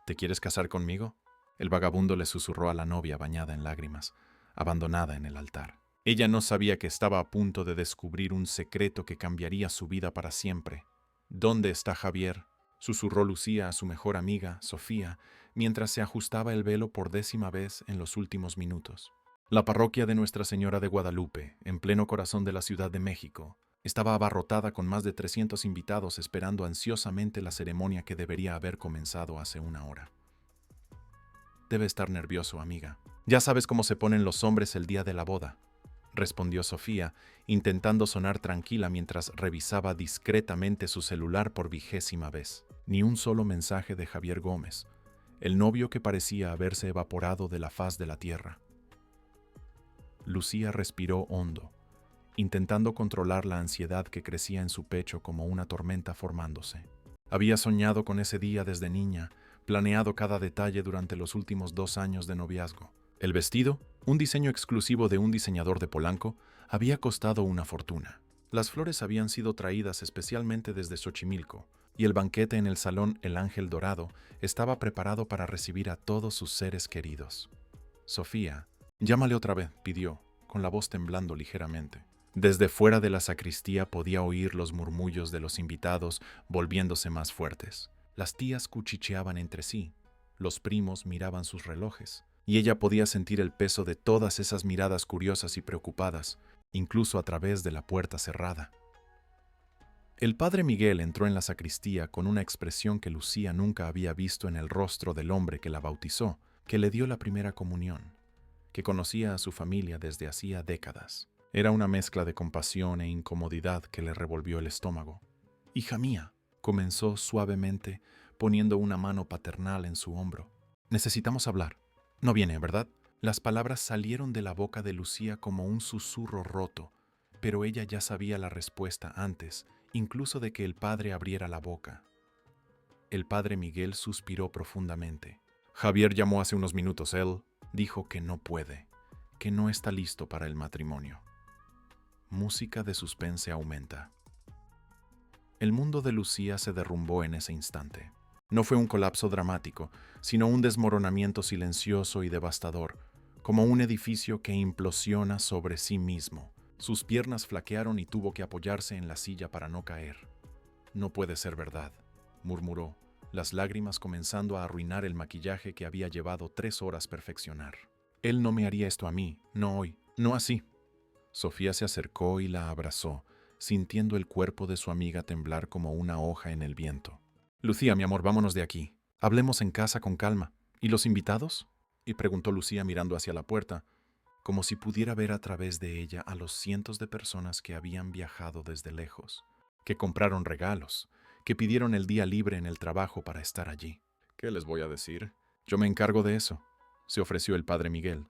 ¿Te quieres casar conmigo? El vagabundo le susurró a la novia bañada en lágrimas, abandonada en el altar. Ella no sabía que estaba a punto de descubrir un secreto que cambiaría su vida para siempre. ¿Dónde está Javier?, susurró Lucía a su mejor amiga, Sofía, mientras se ajustaba el velo por 10ª vez en los últimos minutos. La parroquia de Nuestra Señora de Guadalupe, en pleno corazón de la Ciudad de México, estaba abarrotada con más de 300 invitados esperando ansiosamente la ceremonia que debería haber comenzado hace una hora. Debe estar nervioso, amiga. Ya sabes cómo se ponen los hombres el día de la boda, respondió Sofía, intentando sonar tranquila mientras revisaba discretamente su celular por 20ª vez. Ni un solo mensaje de Javier Gómez, el novio que parecía haberse evaporado de la faz de la tierra. Lucía respiró hondo, intentando controlar la ansiedad que crecía en su pecho como una tormenta formándose. Había soñado con ese día desde niña, planeado cada detalle durante los últimos 2 años de noviazgo. El vestido, un diseño exclusivo de un diseñador de Polanco, había costado una fortuna. Las flores habían sido traídas especialmente desde Xochimilco, y el banquete en el salón El Ángel Dorado estaba preparado para recibir a todos sus seres queridos. Sofía, llámale otra vez, pidió, con la voz temblando ligeramente. Desde fuera de la sacristía podía oír los murmullos de los invitados volviéndose más fuertes. Las tías cuchicheaban entre sí, los primos miraban sus relojes, y ella podía sentir el peso de todas esas miradas curiosas y preocupadas, incluso a través de la puerta cerrada. El padre Miguel entró en la sacristía con una expresión que Lucía nunca había visto en el rostro del hombre que la bautizó, que le dio la primera comunión, que conocía a su familia desde hacía décadas. Era una mezcla de compasión e incomodidad que le revolvió el estómago. «Hija mía», comenzó suavemente, poniendo una mano paternal en su hombro. «Necesitamos hablar. No viene, ¿verdad?». Las palabras salieron de la boca de Lucía como un susurro roto, pero ella ya sabía la respuesta antes, incluso de que el padre abriera la boca. El padre Miguel suspiró profundamente. «Javier llamó hace unos minutos. Él dijo que no puede, que no está listo para el matrimonio». Música de suspense aumenta. El mundo de Lucía se derrumbó en ese instante. No fue un colapso dramático, sino un desmoronamiento silencioso y devastador, como un edificio que implosiona sobre sí mismo. Sus piernas flaquearon y tuvo que apoyarse en la silla para no caer. «No puede ser verdad», murmuró, las lágrimas comenzando a arruinar el maquillaje que había llevado 3 horas perfeccionar. «Él no me haría esto a mí, no hoy, no así». Sofía se acercó y la abrazó, sintiendo el cuerpo de su amiga temblar como una hoja en el viento. «Lucía, mi amor, vámonos de aquí. Hablemos en casa con calma. ¿Y los invitados?», y preguntó Lucía mirando hacia la puerta, como si pudiera ver a través de ella a los cientos de personas que habían viajado desde lejos, que compraron regalos, que pidieron el día libre en el trabajo para estar allí. «¿Qué les voy a decir? Yo me encargo de eso», se ofreció el padre Miguel,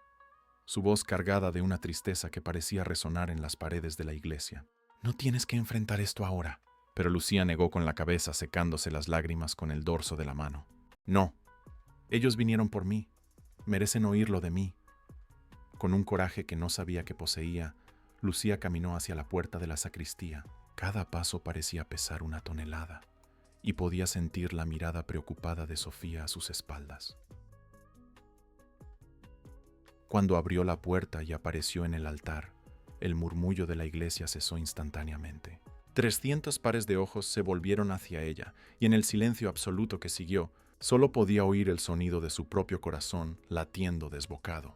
su voz cargada de una tristeza que parecía resonar en las paredes de la iglesia. «No tienes que enfrentar esto ahora». Pero Lucía negó con la cabeza, secándose las lágrimas con el dorso de la mano. «No, ellos vinieron por mí. Merecen oírlo de mí». Con un coraje que no sabía que poseía, Lucía caminó hacia la puerta de la sacristía. Cada paso parecía pesar una tonelada, y podía sentir la mirada preocupada de Sofía a sus espaldas. Cuando abrió la puerta y apareció en el altar, el murmullo de la iglesia cesó instantáneamente. 300 pares de ojos se volvieron hacia ella, y en el silencio absoluto que siguió, solo podía oír el sonido de su propio corazón latiendo desbocado.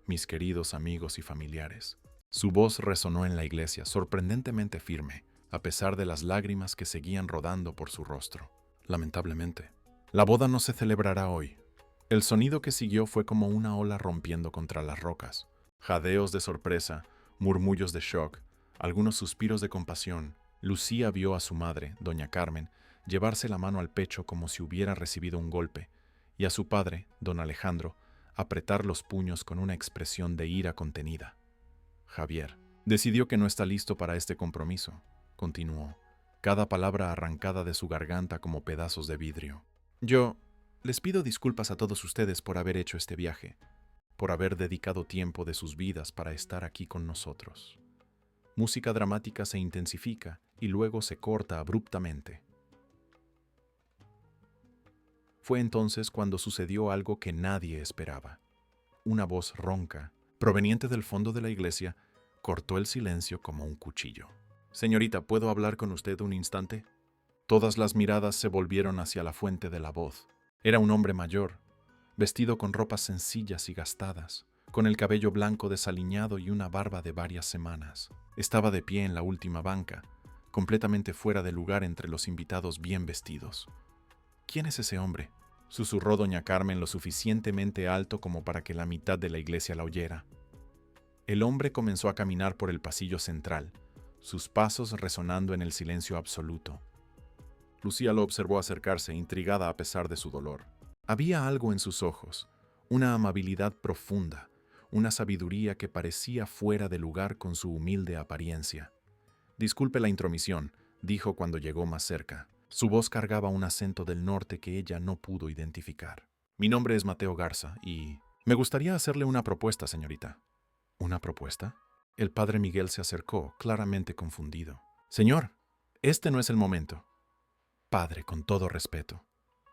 «Mis queridos amigos y familiares». Su voz resonó en la iglesia, sorprendentemente firme, a pesar de las lágrimas que seguían rodando por su rostro. «Lamentablemente, la boda no se celebrará hoy». El sonido que siguió fue como una ola rompiendo contra las rocas. Jadeos de sorpresa, murmullos de shock, algunos suspiros de compasión. Lucía vio a su madre, doña Carmen, llevarse la mano al pecho como si hubiera recibido un golpe, y a su padre, don Alejandro, apretar los puños con una expresión de ira contenida. «Javier decidió que no está listo para este compromiso», continuó, cada palabra arrancada de su garganta como pedazos de vidrio. «Yo les pido disculpas a todos ustedes por haber hecho este viaje, por haber dedicado tiempo de sus vidas para estar aquí con nosotros». Música dramática se intensifica y luego se corta abruptamente. Fue entonces cuando sucedió algo que nadie esperaba. Una voz ronca, proveniente del fondo de la iglesia, cortó el silencio como un cuchillo. «Señorita, ¿puedo hablar con usted un instante?» Todas las miradas se volvieron hacia la fuente de la voz. Era un hombre mayor, vestido con ropas sencillas y gastadas, con el cabello blanco desaliñado y una barba de varias semanas. Estaba de pie en la última banca, completamente fuera de lugar entre los invitados bien vestidos. «¿Quién es ese hombre?», susurró doña Carmen lo suficientemente alto como para que la mitad de la iglesia la oyera. El hombre comenzó a caminar por el pasillo central, sus pasos resonando en el silencio absoluto. Lucía lo observó acercarse, intrigada a pesar de su dolor. Había algo en sus ojos, una amabilidad profunda, una sabiduría que parecía fuera de lugar con su humilde apariencia. «Disculpe la intromisión», dijo cuando llegó más cerca. Su voz cargaba un acento del norte que ella no pudo identificar. «Mi nombre es Mateo Garza y me gustaría hacerle una propuesta, señorita». «¿Una propuesta?». El padre Miguel se acercó, claramente confundido. «Señor, este no es el momento». «Padre, con todo respeto»,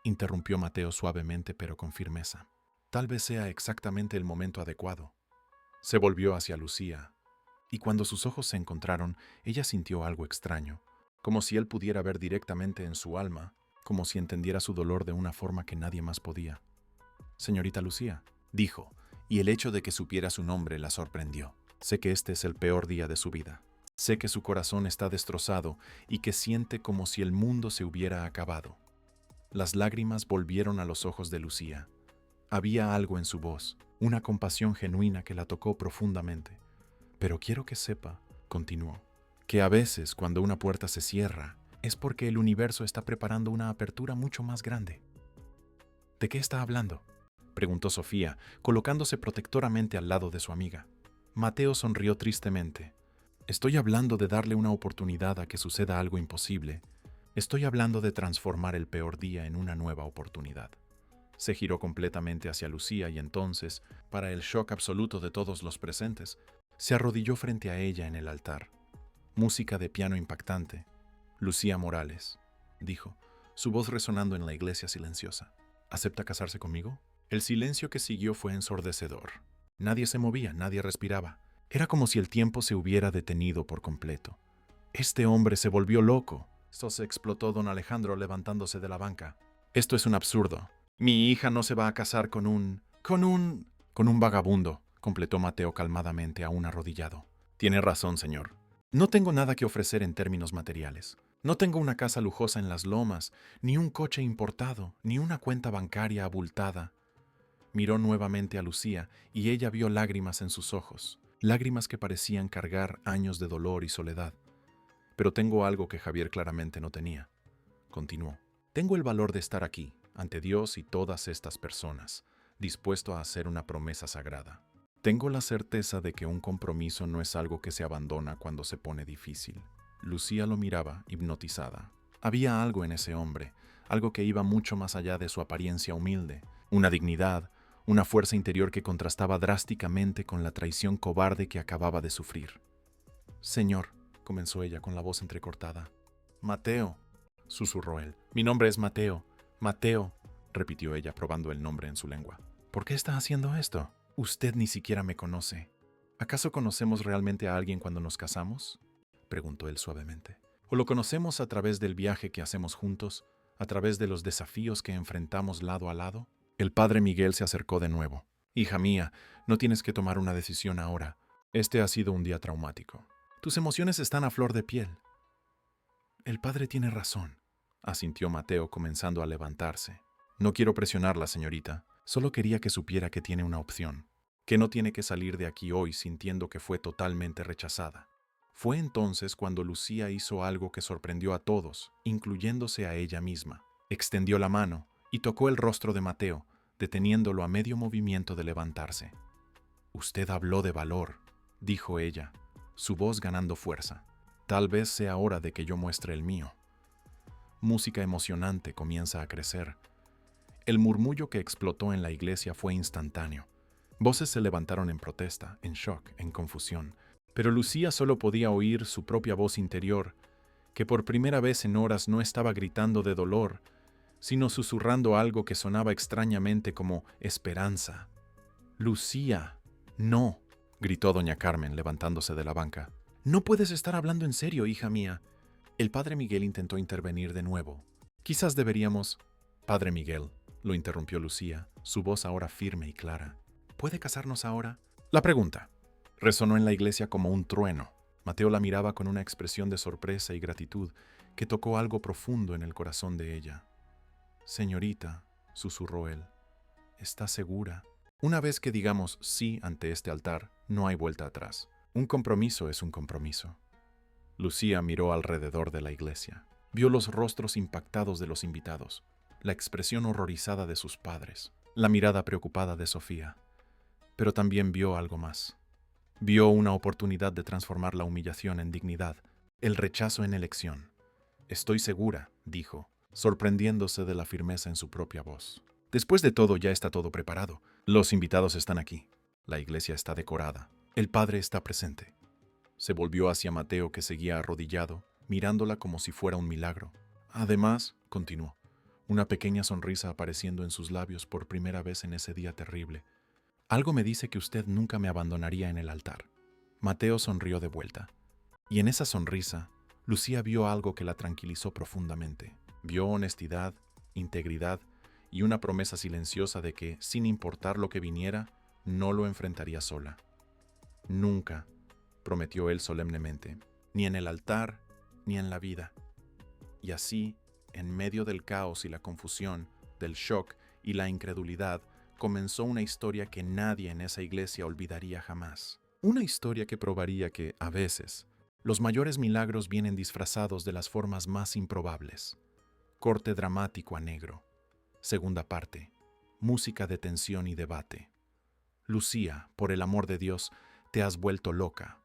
interrumpió Mateo suavemente pero con firmeza. «Tal vez sea exactamente el momento adecuado». Se volvió hacia Lucía, y cuando sus ojos se encontraron, ella sintió algo extraño, como si él pudiera ver directamente en su alma, como si entendiera su dolor de una forma que nadie más podía. «Señorita Lucía», dijo, y el hecho de que supiera su nombre la sorprendió. «Sé que este es el peor día de su vida. Sé que su corazón está destrozado y que siente como si el mundo se hubiera acabado». Las lágrimas volvieron a los ojos de Lucía. Había algo en su voz, una compasión genuina que la tocó profundamente. «Pero quiero que sepa», continuó, «que a veces cuando una puerta se cierra es porque el universo está preparando una apertura mucho más grande». «¿De qué está hablando?», preguntó Sofía, colocándose protectoramente al lado de su amiga. Mateo sonrió tristemente. «Estoy hablando de darle una oportunidad a que suceda algo imposible. Estoy hablando de transformar el peor día en una nueva oportunidad». Se giró completamente hacia Lucía y entonces, para el shock absoluto de todos los presentes, se arrodilló frente a ella en el altar. Música de piano impactante. «Lucía Morales», dijo, su voz resonando en la iglesia silenciosa. «¿Acepta casarse conmigo?». El silencio que siguió fue ensordecedor. Nadie se movía, nadie respiraba. Era como si el tiempo se hubiera detenido por completo. «Este hombre se volvió loco», se explotó don Alejandro levantándose de la banca. «Esto es un absurdo. Mi hija no se va a casar con un vagabundo», completó Mateo calmadamente, aún arrodillado. «Tiene razón, señor. No tengo nada que ofrecer en términos materiales. No tengo una casa lujosa en las lomas, ni un coche importado, ni una cuenta bancaria abultada». Miró nuevamente a Lucía y ella vio lágrimas en sus ojos, lágrimas que parecían cargar años de dolor y soledad. «Pero tengo algo que Javier claramente no tenía», continuó. «Tengo el valor de estar aquí, ante Dios y todas estas personas, dispuesto a hacer una promesa sagrada. Tengo la certeza de que un compromiso no es algo que se abandona cuando se pone difícil». Lucía lo miraba, hipnotizada. Había algo en ese hombre, algo que iba mucho más allá de su apariencia humilde, una dignidad, una fuerza interior que contrastaba drásticamente con la traición cobarde que acababa de sufrir. «Señor», comenzó ella con la voz entrecortada. «Mateo», susurró él. «Mi nombre es Mateo. Mateo», repitió ella, probando el nombre en su lengua. «¿Por qué está haciendo esto? Usted ni siquiera me conoce. ¿Acaso conocemos realmente a alguien cuando nos casamos?», preguntó él suavemente. «¿O lo conocemos a través del viaje que hacemos juntos, a través de los desafíos que enfrentamos lado a lado?». El padre Miguel se acercó de nuevo. «Hija mía, no tienes que tomar una decisión ahora. Este ha sido un día traumático. Tus emociones están a flor de piel». «El padre tiene razón», asintió Mateo, comenzando a levantarse. «No quiero presionarla, señorita. Solo quería que supiera que tiene una opción, que no tiene que salir de aquí hoy sintiendo que fue totalmente rechazada». Fue entonces cuando Lucía hizo algo que sorprendió a todos, incluyéndose a ella misma. Extendió la mano y tocó el rostro de Mateo, deteniéndolo a medio movimiento de levantarse. «Usted habló de valor», dijo ella, su voz ganando fuerza. «Tal vez sea hora de que yo muestre el mío». Música emocionante comienza a crecer. El murmullo que explotó en la iglesia fue instantáneo. Voces se levantaron en protesta, en shock, en confusión. Pero Lucía solo podía oír su propia voz interior, que por primera vez en horas no estaba gritando de dolor, sino susurrando algo que sonaba extrañamente como esperanza. «Lucía, no», gritó doña Carmen, levantándose de la banca. «No puedes estar hablando en serio, hija mía». El padre Miguel intentó intervenir de nuevo. «Quizás deberíamos...» «Padre Miguel», lo interrumpió Lucía, su voz ahora firme y clara. «¿Puede casarnos ahora?» La pregunta resonó en la iglesia como un trueno. Mateo la miraba con una expresión de sorpresa y gratitud que tocó algo profundo en el corazón de ella. «Señorita», susurró él, «¿está segura?» Una vez que digamos sí ante este altar, no hay vuelta atrás. Un compromiso es un compromiso. Lucía miró alrededor de la iglesia. Vio los rostros impactados de los invitados, la expresión horrorizada de sus padres, la mirada preocupada de Sofía. Pero también vio algo más. Vio una oportunidad de transformar la humillación en dignidad, el rechazo en elección. «Estoy segura», dijo, sorprendiéndose de la firmeza en su propia voz. «Después de todo, ya está todo preparado. Los invitados están aquí. La iglesia está decorada. El padre está presente». Se volvió hacia Mateo, que seguía arrodillado, mirándola como si fuera un milagro. «Además», continuó, una pequeña sonrisa apareciendo en sus labios por primera vez en ese día terrible, «algo me dice que usted nunca me abandonaría en el altar». Mateo sonrió de vuelta. Y en esa sonrisa, Lucía vio algo que la tranquilizó profundamente. Vio honestidad, integridad y una promesa silenciosa de que, sin importar lo que viniera, no lo enfrentaría sola. «Nunca», prometió él solemnemente, «ni en el altar, ni en la vida». Y así, en medio del caos y la confusión, del shock y la incredulidad, comenzó una historia que nadie en esa iglesia olvidaría jamás. Una historia que probaría que, a veces, los mayores milagros vienen disfrazados de las formas más improbables. Corte dramático a negro. Segunda parte. Música de tensión y debate. «Lucía, por el amor de Dios, te has vuelto loca»,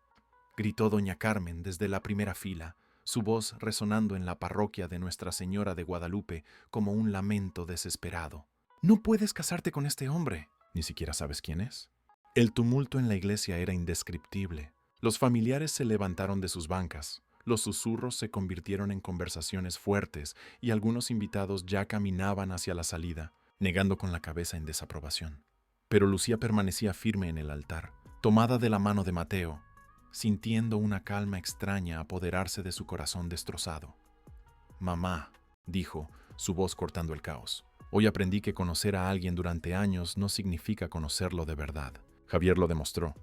gritó doña Carmen desde la primera fila, su voz resonando en la parroquia de Nuestra Señora de Guadalupe como un lamento desesperado. «No puedes casarte con este hombre». «¿Ni siquiera sabes quién es?» El tumulto en la iglesia era indescriptible. Los familiares se levantaron de sus bancas, los susurros se convirtieron en conversaciones fuertes y algunos invitados ya caminaban hacia la salida, negando con la cabeza en desaprobación. Pero Lucía permanecía firme en el altar, tomada de la mano de Mateo, sintiendo una calma extraña apoderarse de su corazón destrozado. «Mamá», dijo, su voz cortando el caos, «hoy aprendí que conocer a alguien durante años no significa conocerlo de verdad». Javier lo demostró.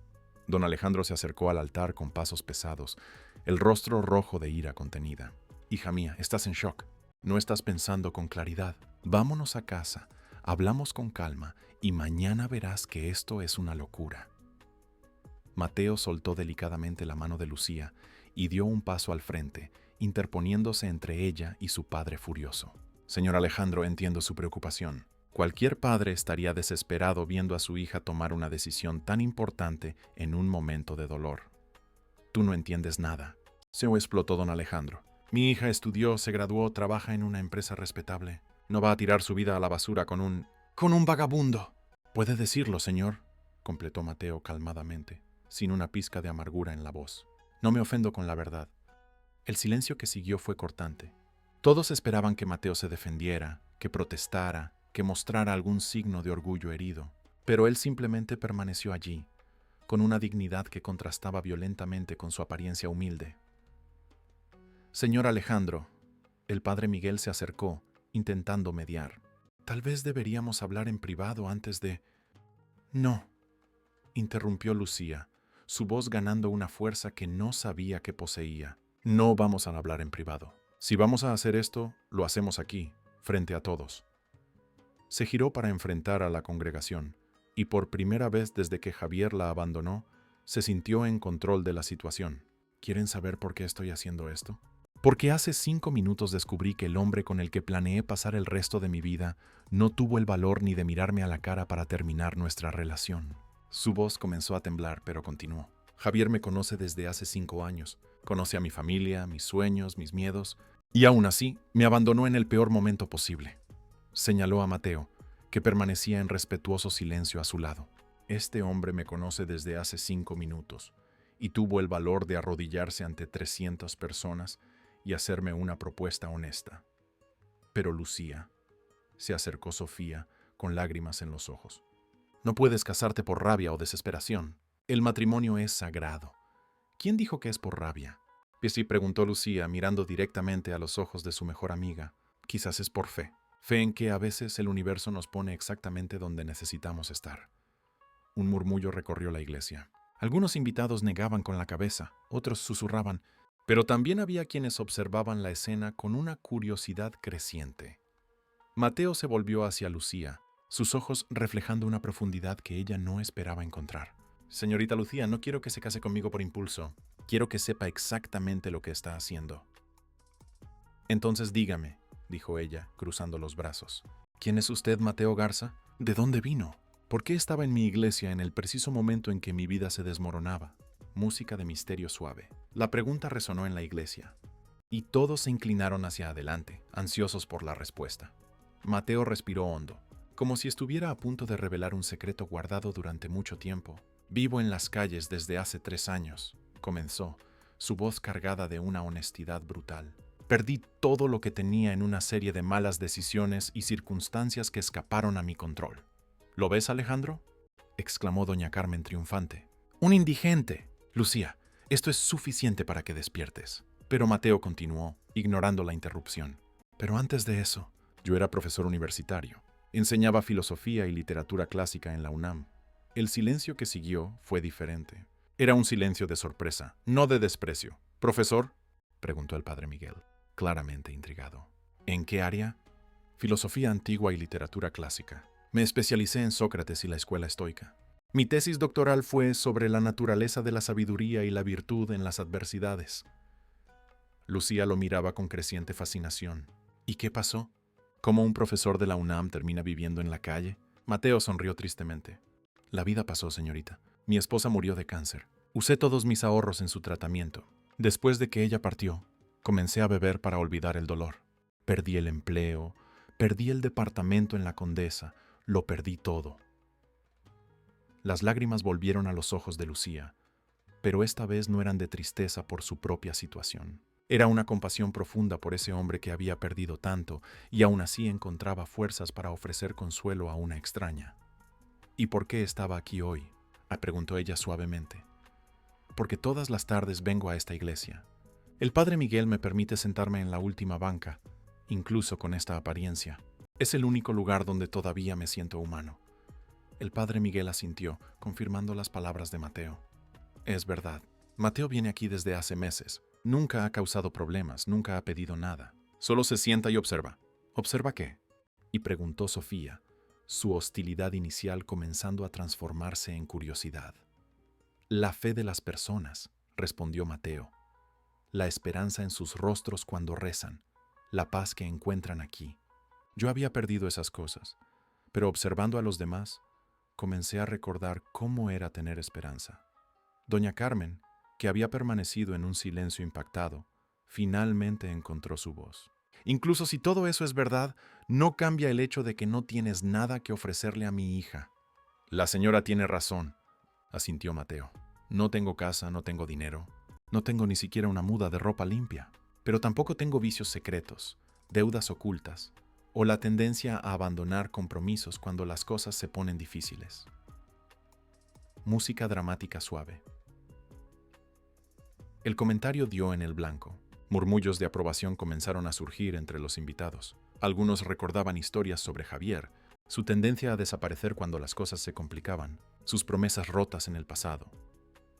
Don Alejandro se acercó al altar con pasos pesados, el rostro rojo de ira contenida. «Hija mía, estás en shock. No estás pensando con claridad. Vámonos a casa, hablamos con calma y mañana verás que esto es una locura». Mateo soltó delicadamente la mano de Lucía y dio un paso al frente, interponiéndose entre ella y su padre furioso. «Señor Alejandro, entiendo su preocupación. Cualquier padre estaría desesperado viendo a su hija tomar una decisión tan importante en un momento de dolor. Tú no entiendes nada». Se explotó don Alejandro. «Mi hija estudió, se graduó, trabaja en una empresa respetable. No va a tirar su vida a la basura con un vagabundo». «Puede decirlo, señor», completó Mateo calmadamente, sin una pizca de amargura en la voz. «No me ofendo con la verdad». El silencio que siguió fue cortante. Todos esperaban que Mateo se defendiera, que protestara, que mostrara algún signo de orgullo herido, pero él simplemente permaneció allí, con una dignidad que contrastaba violentamente con su apariencia humilde. «Señor Alejandro», el padre Miguel se acercó, intentando mediar. «Tal vez deberíamos hablar en privado antes de...» «No», interrumpió Lucía, su voz ganando una fuerza que no sabía que poseía. «No vamos a hablar en privado. Si vamos a hacer esto, lo hacemos aquí, frente a todos». Se giró para enfrentar a la congregación, y por primera vez desde que Javier la abandonó, se sintió en control de la situación. ¿Quieren saber por qué estoy haciendo esto? Porque hace 5 minutos descubrí que el hombre con el que planeé pasar el resto de mi vida no tuvo el valor ni de mirarme a la cara para terminar nuestra relación. Su voz comenzó a temblar, pero continuó. Javier me conoce desde hace 5 años. Conoce a mi familia, mis sueños, mis miedos, y aún así me abandonó en el peor momento posible. Señaló a Mateo, que permanecía en respetuoso silencio a su lado. Este hombre me conoce desde hace 5 minutos y tuvo el valor de arrodillarse ante 300 personas y hacerme una propuesta honesta. Pero Lucía, Se acercó Sofía, con lágrimas en los ojos. No puedes casarte por rabia o desesperación. El matrimonio es sagrado. ¿Quién dijo que es por rabia? Piesi preguntó Lucía, mirando directamente a los ojos de su mejor amiga. Quizás es por fe. Fe en que a veces el universo nos pone exactamente donde necesitamos estar. Un murmullo recorrió la iglesia. Algunos invitados negaban con la cabeza, otros susurraban, pero también había quienes observaban la escena con una curiosidad creciente. Mateo se volvió hacia Lucía, sus ojos reflejando una profundidad que ella no esperaba encontrar. Señorita Lucía, no quiero que se case conmigo por impulso. Quiero que sepa exactamente lo que está haciendo. Entonces dígame, dijo ella, cruzando los brazos. ¿Quién es usted, Mateo Garza? ¿De dónde vino? ¿Por qué estaba en mi iglesia en el preciso momento en que mi vida se desmoronaba? Música de misterio suave. La pregunta resonó en la iglesia, y todos se inclinaron hacia adelante, ansiosos por la respuesta. Mateo respiró hondo, como si estuviera a punto de revelar un secreto guardado durante mucho tiempo. Vivo en las calles desde hace 3 años, comenzó, su voz cargada de una honestidad brutal. Perdí todo lo que tenía en una serie de malas decisiones y circunstancias que escaparon a mi control. ¿Lo ves, Alejandro?, exclamó doña Carmen triunfante. ¡Un indigente! Lucía, esto es suficiente para que despiertes. Pero Mateo continuó, ignorando la interrupción. Pero antes de eso, yo era profesor universitario. Enseñaba filosofía y literatura clásica en la UNAM. El silencio que siguió fue diferente. Era un silencio de sorpresa, no de desprecio. ¿Profesor?, preguntó el padre Miguel, claramente intrigado. ¿En qué área? Filosofía antigua y literatura clásica. Me especialicé en Sócrates y la escuela estoica. Mi tesis doctoral fue sobre la naturaleza de la sabiduría y la virtud en las adversidades. Lucía lo miraba con creciente fascinación. ¿Y qué pasó? ¿Cómo un profesor de la UNAM termina viviendo en la calle? Mateo sonrió tristemente. La vida pasó, señorita. Mi esposa murió de cáncer. Usé todos mis ahorros en su tratamiento. Después de que ella partió, comencé a beber para olvidar el dolor. Perdí el empleo, perdí el departamento en la Condesa, lo perdí todo. Las lágrimas volvieron a los ojos de Lucía, pero esta vez no eran de tristeza por su propia situación. Era una compasión profunda por ese hombre que había perdido tanto y aún así encontraba fuerzas para ofrecer consuelo a una extraña. ¿Y por qué estaba aquí hoy?, preguntó ella suavemente. Porque todas las tardes vengo a esta iglesia. El padre Miguel me permite sentarme en la última banca, incluso con esta apariencia. Es el único lugar donde todavía me siento humano. El padre Miguel asintió, confirmando las palabras de Mateo. Es verdad. Mateo viene aquí desde hace meses. Nunca ha causado problemas, nunca ha pedido nada. Solo se sienta y observa. ¿Observa qué?, y preguntó Sofía, su hostilidad inicial comenzando a transformarse en curiosidad. La fe de las personas, respondió Mateo. La esperanza en sus rostros cuando rezan, la paz que encuentran aquí. Yo había perdido esas cosas, pero observando a los demás, comencé a recordar cómo era tener esperanza. Doña Carmen, que había permanecido en un silencio impactado, finalmente encontró su voz. Incluso si todo eso es verdad, no cambia el hecho de que no tienes nada que ofrecerle a mi hija. La señora tiene razón, asintió Mateo. No tengo casa, no tengo dinero, no tengo ni siquiera una muda de ropa limpia, pero tampoco tengo vicios secretos, deudas ocultas, o la tendencia a abandonar compromisos cuando las cosas se ponen difíciles. Música dramática suave. El comentario dio en el blanco. Murmullos de aprobación comenzaron a surgir entre los invitados. Algunos recordaban historias sobre Javier, su tendencia a desaparecer cuando las cosas se complicaban, sus promesas rotas en el pasado.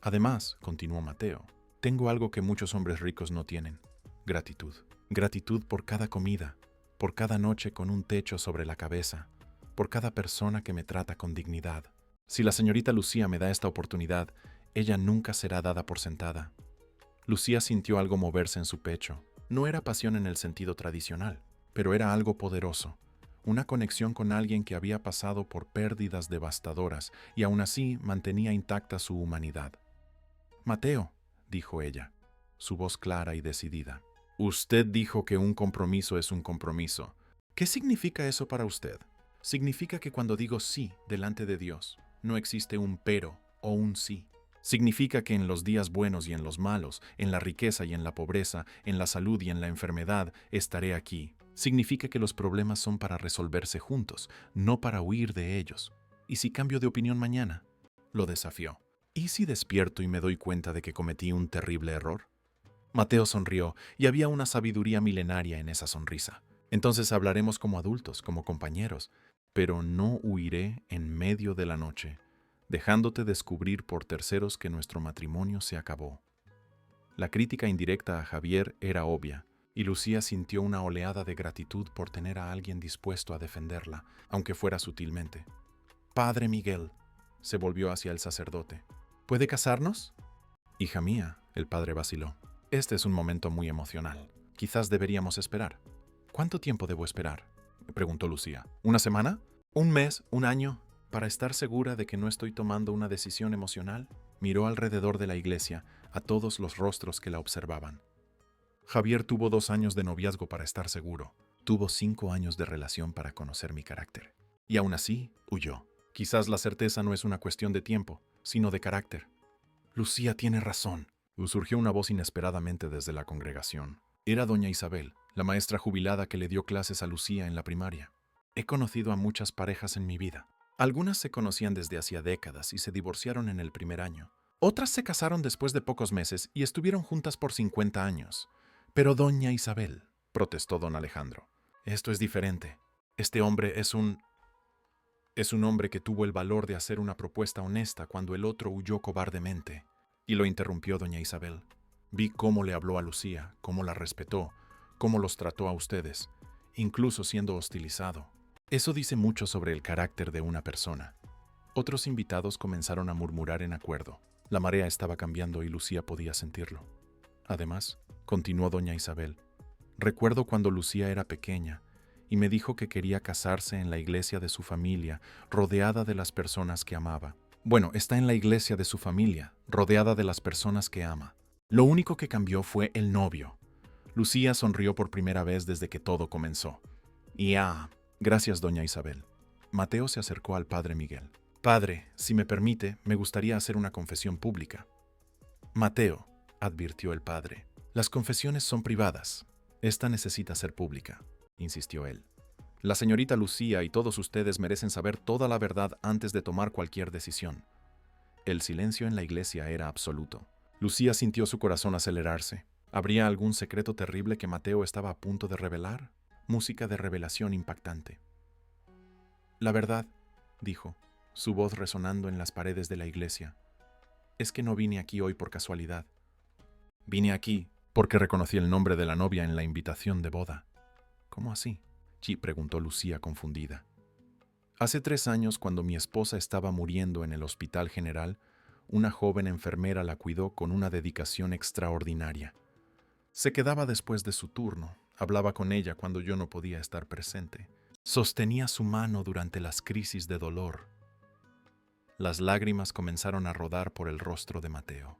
Además, continuó Mateo, tengo algo que muchos hombres ricos no tienen: gratitud. Gratitud por cada comida, por cada noche con un techo sobre la cabeza, por cada persona que me trata con dignidad. Si la señorita Lucía me da esta oportunidad, ella nunca será dada por sentada. Lucía sintió algo moverse en su pecho. No era pasión en el sentido tradicional, pero era algo poderoso, una conexión con alguien que había pasado por pérdidas devastadoras y aún así mantenía intacta su humanidad. Mateo, dijo ella, su voz clara y decidida. Usted dijo que un compromiso es un compromiso. ¿Qué significa eso para usted? Significa que cuando digo sí delante de Dios, no existe un pero o un sí. Significa que en los días buenos y en los malos, en la riqueza y en la pobreza, en la salud y en la enfermedad, estaré aquí. Significa que los problemas son para resolverse juntos, no para huir de ellos. ¿Y si cambio de opinión mañana? Lo desafió. ¿Y si despierto y me doy cuenta de que cometí un terrible error? Mateo sonrió, y había una sabiduría milenaria en esa sonrisa. Entonces hablaremos como adultos, como compañeros, pero no huiré en medio de la noche, dejándote descubrir por terceros que nuestro matrimonio se acabó. La crítica indirecta a Javier era obvia, y Lucía sintió una oleada de gratitud por tener a alguien dispuesto a defenderla, aunque fuera sutilmente. Padre Miguel, se volvió hacia el sacerdote. ¿Puede casarnos? Hija mía, el padre vaciló. Este es un momento muy emocional. Quizás deberíamos esperar. ¿Cuánto tiempo debo esperar?, preguntó Lucía. ¿Una semana? ¿Un mes? ¿Un año? Para estar segura de que no estoy tomando una decisión emocional, miró alrededor de la iglesia a todos los rostros que la observaban. Javier tuvo 2 años de noviazgo para estar seguro. Tuvo 5 años de relación para conocer mi carácter. Y aún así, huyó. Quizás la certeza no es una cuestión de tiempo, sino de carácter. Lucía tiene razón. Surgió una voz inesperadamente desde la congregación. Era doña Isabel, la maestra jubilada que le dio clases a Lucía en la primaria. He conocido a muchas parejas en mi vida. Algunas se conocían desde hacía décadas y se divorciaron en el primer año. Otras se casaron después de pocos meses y estuvieron juntas por 50 años. Pero doña Isabel, protestó don Alejandro, esto es diferente. Este hombre es un hombre que tuvo el valor de hacer una propuesta honesta cuando el otro huyó cobardemente. Y lo interrumpió doña Isabel. Vi cómo le habló a Lucía, cómo la respetó, cómo los trató a ustedes, incluso siendo hostilizado. Eso dice mucho sobre el carácter de una persona. Otros invitados comenzaron a murmurar en acuerdo. La marea estaba cambiando y Lucía podía sentirlo. Además, continuó doña Isabel, recuerdo cuando Lucía era pequeña y me dijo que quería casarse en la iglesia de su familia, rodeada de las personas que amaba. Bueno, está en la iglesia de su familia, rodeada de las personas que ama. Lo único que cambió fue el novio. Lucía sonrió por primera vez desde que todo comenzó. Gracias, doña Isabel. Mateo se acercó al padre Miguel. Padre, si me permite, me gustaría hacer una confesión pública. Mateo, advirtió el padre, las confesiones son privadas. Esta necesita ser pública, insistió él. La señorita Lucía y todos ustedes merecen saber toda la verdad antes de tomar cualquier decisión. El silencio en la iglesia era absoluto. Lucía sintió su corazón acelerarse. ¿Habría algún secreto terrible que Mateo estaba a punto de revelar? Música de revelación impactante. La verdad, dijo, su voz resonando en las paredes de la iglesia, es que no vine aquí hoy por casualidad. Vine aquí porque reconocí el nombre de la novia en la invitación de boda. ¿Cómo así?, preguntó Lucía confundida. Hace 3 años, cuando mi esposa estaba muriendo en el Hospital General, una joven enfermera la cuidó con una dedicación extraordinaria. Se quedaba después de su turno, hablaba con ella cuando yo no podía estar presente. Sostenía su mano durante las crisis de dolor. Las lágrimas comenzaron a rodar por el rostro de Mateo.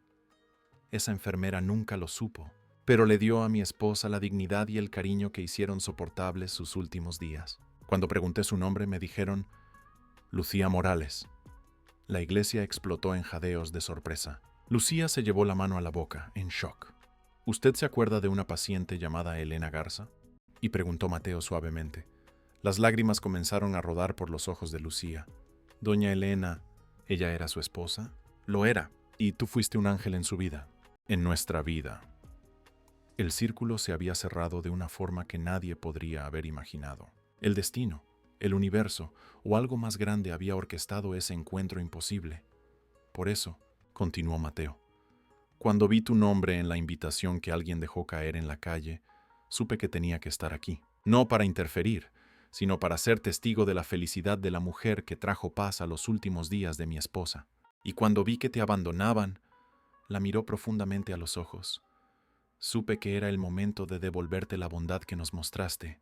Esa enfermera nunca lo supo, pero le dio a mi esposa la dignidad y el cariño que hicieron soportables sus últimos días. Cuando pregunté su nombre me dijeron, Lucía Morales. La iglesia explotó en jadeos de sorpresa. Lucía se llevó la mano a la boca, en shock. ¿Usted se acuerda de una paciente llamada Elena Garza?, y preguntó Mateo suavemente. Las lágrimas comenzaron a rodar por los ojos de Lucía. Doña Elena, ¿ella era su esposa? Lo era, y tú fuiste un ángel en su vida. En nuestra vida. El círculo se había cerrado de una forma que nadie podría haber imaginado. El destino, el universo o algo más grande había orquestado ese encuentro imposible. Por eso, continuó Mateo, cuando vi tu nombre en la invitación que alguien dejó caer en la calle, supe que tenía que estar aquí. No para interferir, sino para ser testigo de la felicidad de la mujer que trajo paz a los últimos días de mi esposa. Y cuando vi que te abandonaban, la miró profundamente a los ojos. Supe que era el momento de devolverte la bondad que nos mostraste.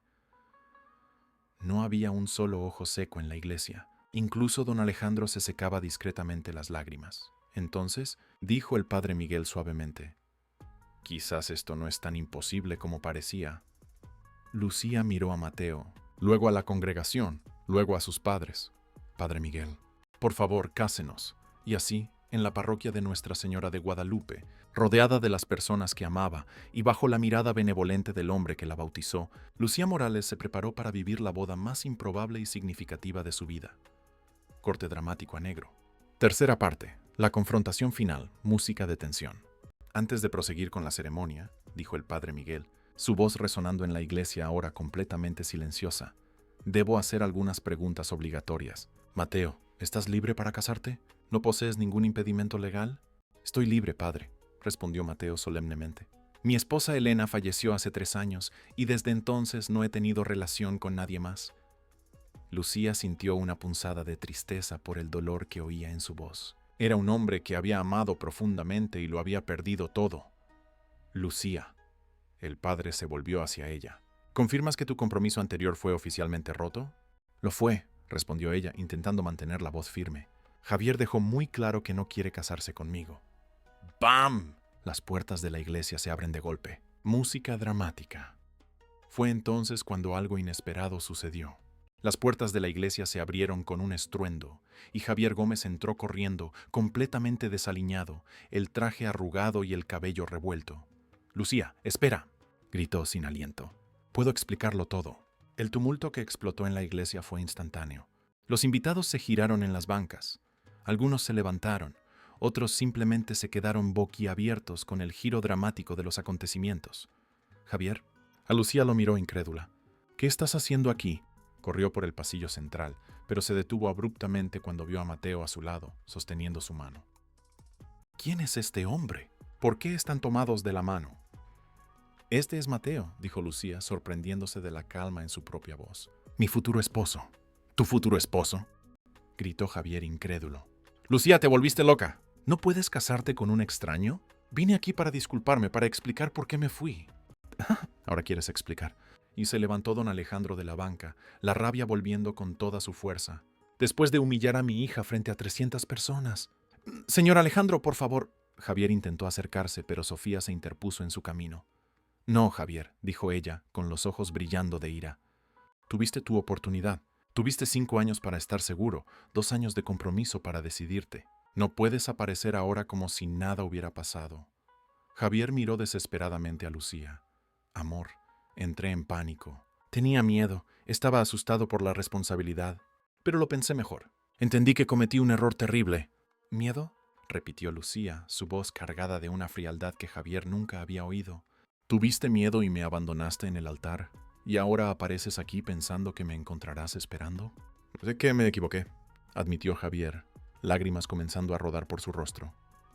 No había un solo ojo seco en la iglesia. Incluso don Alejandro se secaba discretamente las lágrimas. Entonces, dijo el padre Miguel suavemente, quizás esto no es tan imposible como parecía. Lucía miró a Mateo, luego a la congregación, luego a sus padres. Padre Miguel, por favor, cásenos, y así en la parroquia de Nuestra Señora de Guadalupe, rodeada de las personas que amaba y bajo la mirada benevolente del hombre que la bautizó, Lucía Morales se preparó para vivir la boda más improbable y significativa de su vida. Corte dramático a negro. Tercera parte. La confrontación final. Música de tensión. Antes de proseguir con la ceremonia, dijo el padre Miguel, su voz resonando en la iglesia ahora completamente silenciosa, debo hacer algunas preguntas obligatorias. Mateo, ¿estás libre para casarte? ¿No posees ningún impedimento legal? Estoy libre, padre, respondió Mateo solemnemente. Mi esposa Elena falleció hace 3 años y desde entonces no he tenido relación con nadie más. Lucía sintió una punzada de tristeza por el dolor que oía en su voz. Era un hombre que había amado profundamente y lo había perdido todo. Lucía. El padre se volvió hacia ella. ¿Confirmas que tu compromiso anterior fue oficialmente roto? Lo fue, respondió ella, intentando mantener la voz firme. Javier dejó muy claro que no quiere casarse conmigo. ¡Bam! Las puertas de la iglesia se abren de golpe. Música dramática. Fue entonces cuando algo inesperado sucedió. Las puertas de la iglesia se abrieron con un estruendo, y Javier Gómez entró corriendo, completamente desaliñado, el traje arrugado y el cabello revuelto. «Lucía, espera», gritó sin aliento. «Puedo explicarlo todo». El tumulto que explotó en la iglesia fue instantáneo. Los invitados se giraron en las bancas. Algunos se levantaron, otros simplemente se quedaron boquiabiertos con el giro dramático de los acontecimientos. «Javier». A Lucía lo miró incrédula. «¿Qué estás haciendo aquí?» Corrió por el pasillo central, pero se detuvo abruptamente cuando vio a Mateo a su lado, sosteniendo su mano. «¿Quién es este hombre? ¿Por qué están tomados de la mano?» «Este es Mateo», dijo Lucía, sorprendiéndose de la calma en su propia voz. «Mi futuro esposo». «¿Tu futuro esposo?», gritó Javier incrédulo. «Lucía, te volviste loca. ¿No puedes casarte con un extraño? Vine aquí para disculparme, para explicar por qué me fui». «Ahora quieres explicar». Y se levantó don Alejandro de la banca, la rabia volviendo con toda su fuerza. «Después de humillar a mi hija frente a 300 personas. Señor Alejandro, por favor». Javier intentó acercarse, pero Sofía se interpuso en su camino. «No, Javier», dijo ella, con los ojos brillando de ira. «Tuviste tu oportunidad. Tuviste 5 años para estar seguro, 2 años de compromiso para decidirte. No puedes aparecer ahora como si nada hubiera pasado». Javier miró desesperadamente a Lucía. «Amor». Entré en pánico. Tenía miedo, estaba asustado por la responsabilidad, pero lo pensé mejor. Entendí que cometí un error terrible. ¿Miedo?, repitió Lucía, su voz cargada de una frialdad que Javier nunca había oído. «Tuviste miedo y me abandonaste en el altar, y ahora apareces aquí pensando que me encontrarás esperando». «Sé que me equivoqué», admitió Javier, lágrimas comenzando a rodar por su rostro.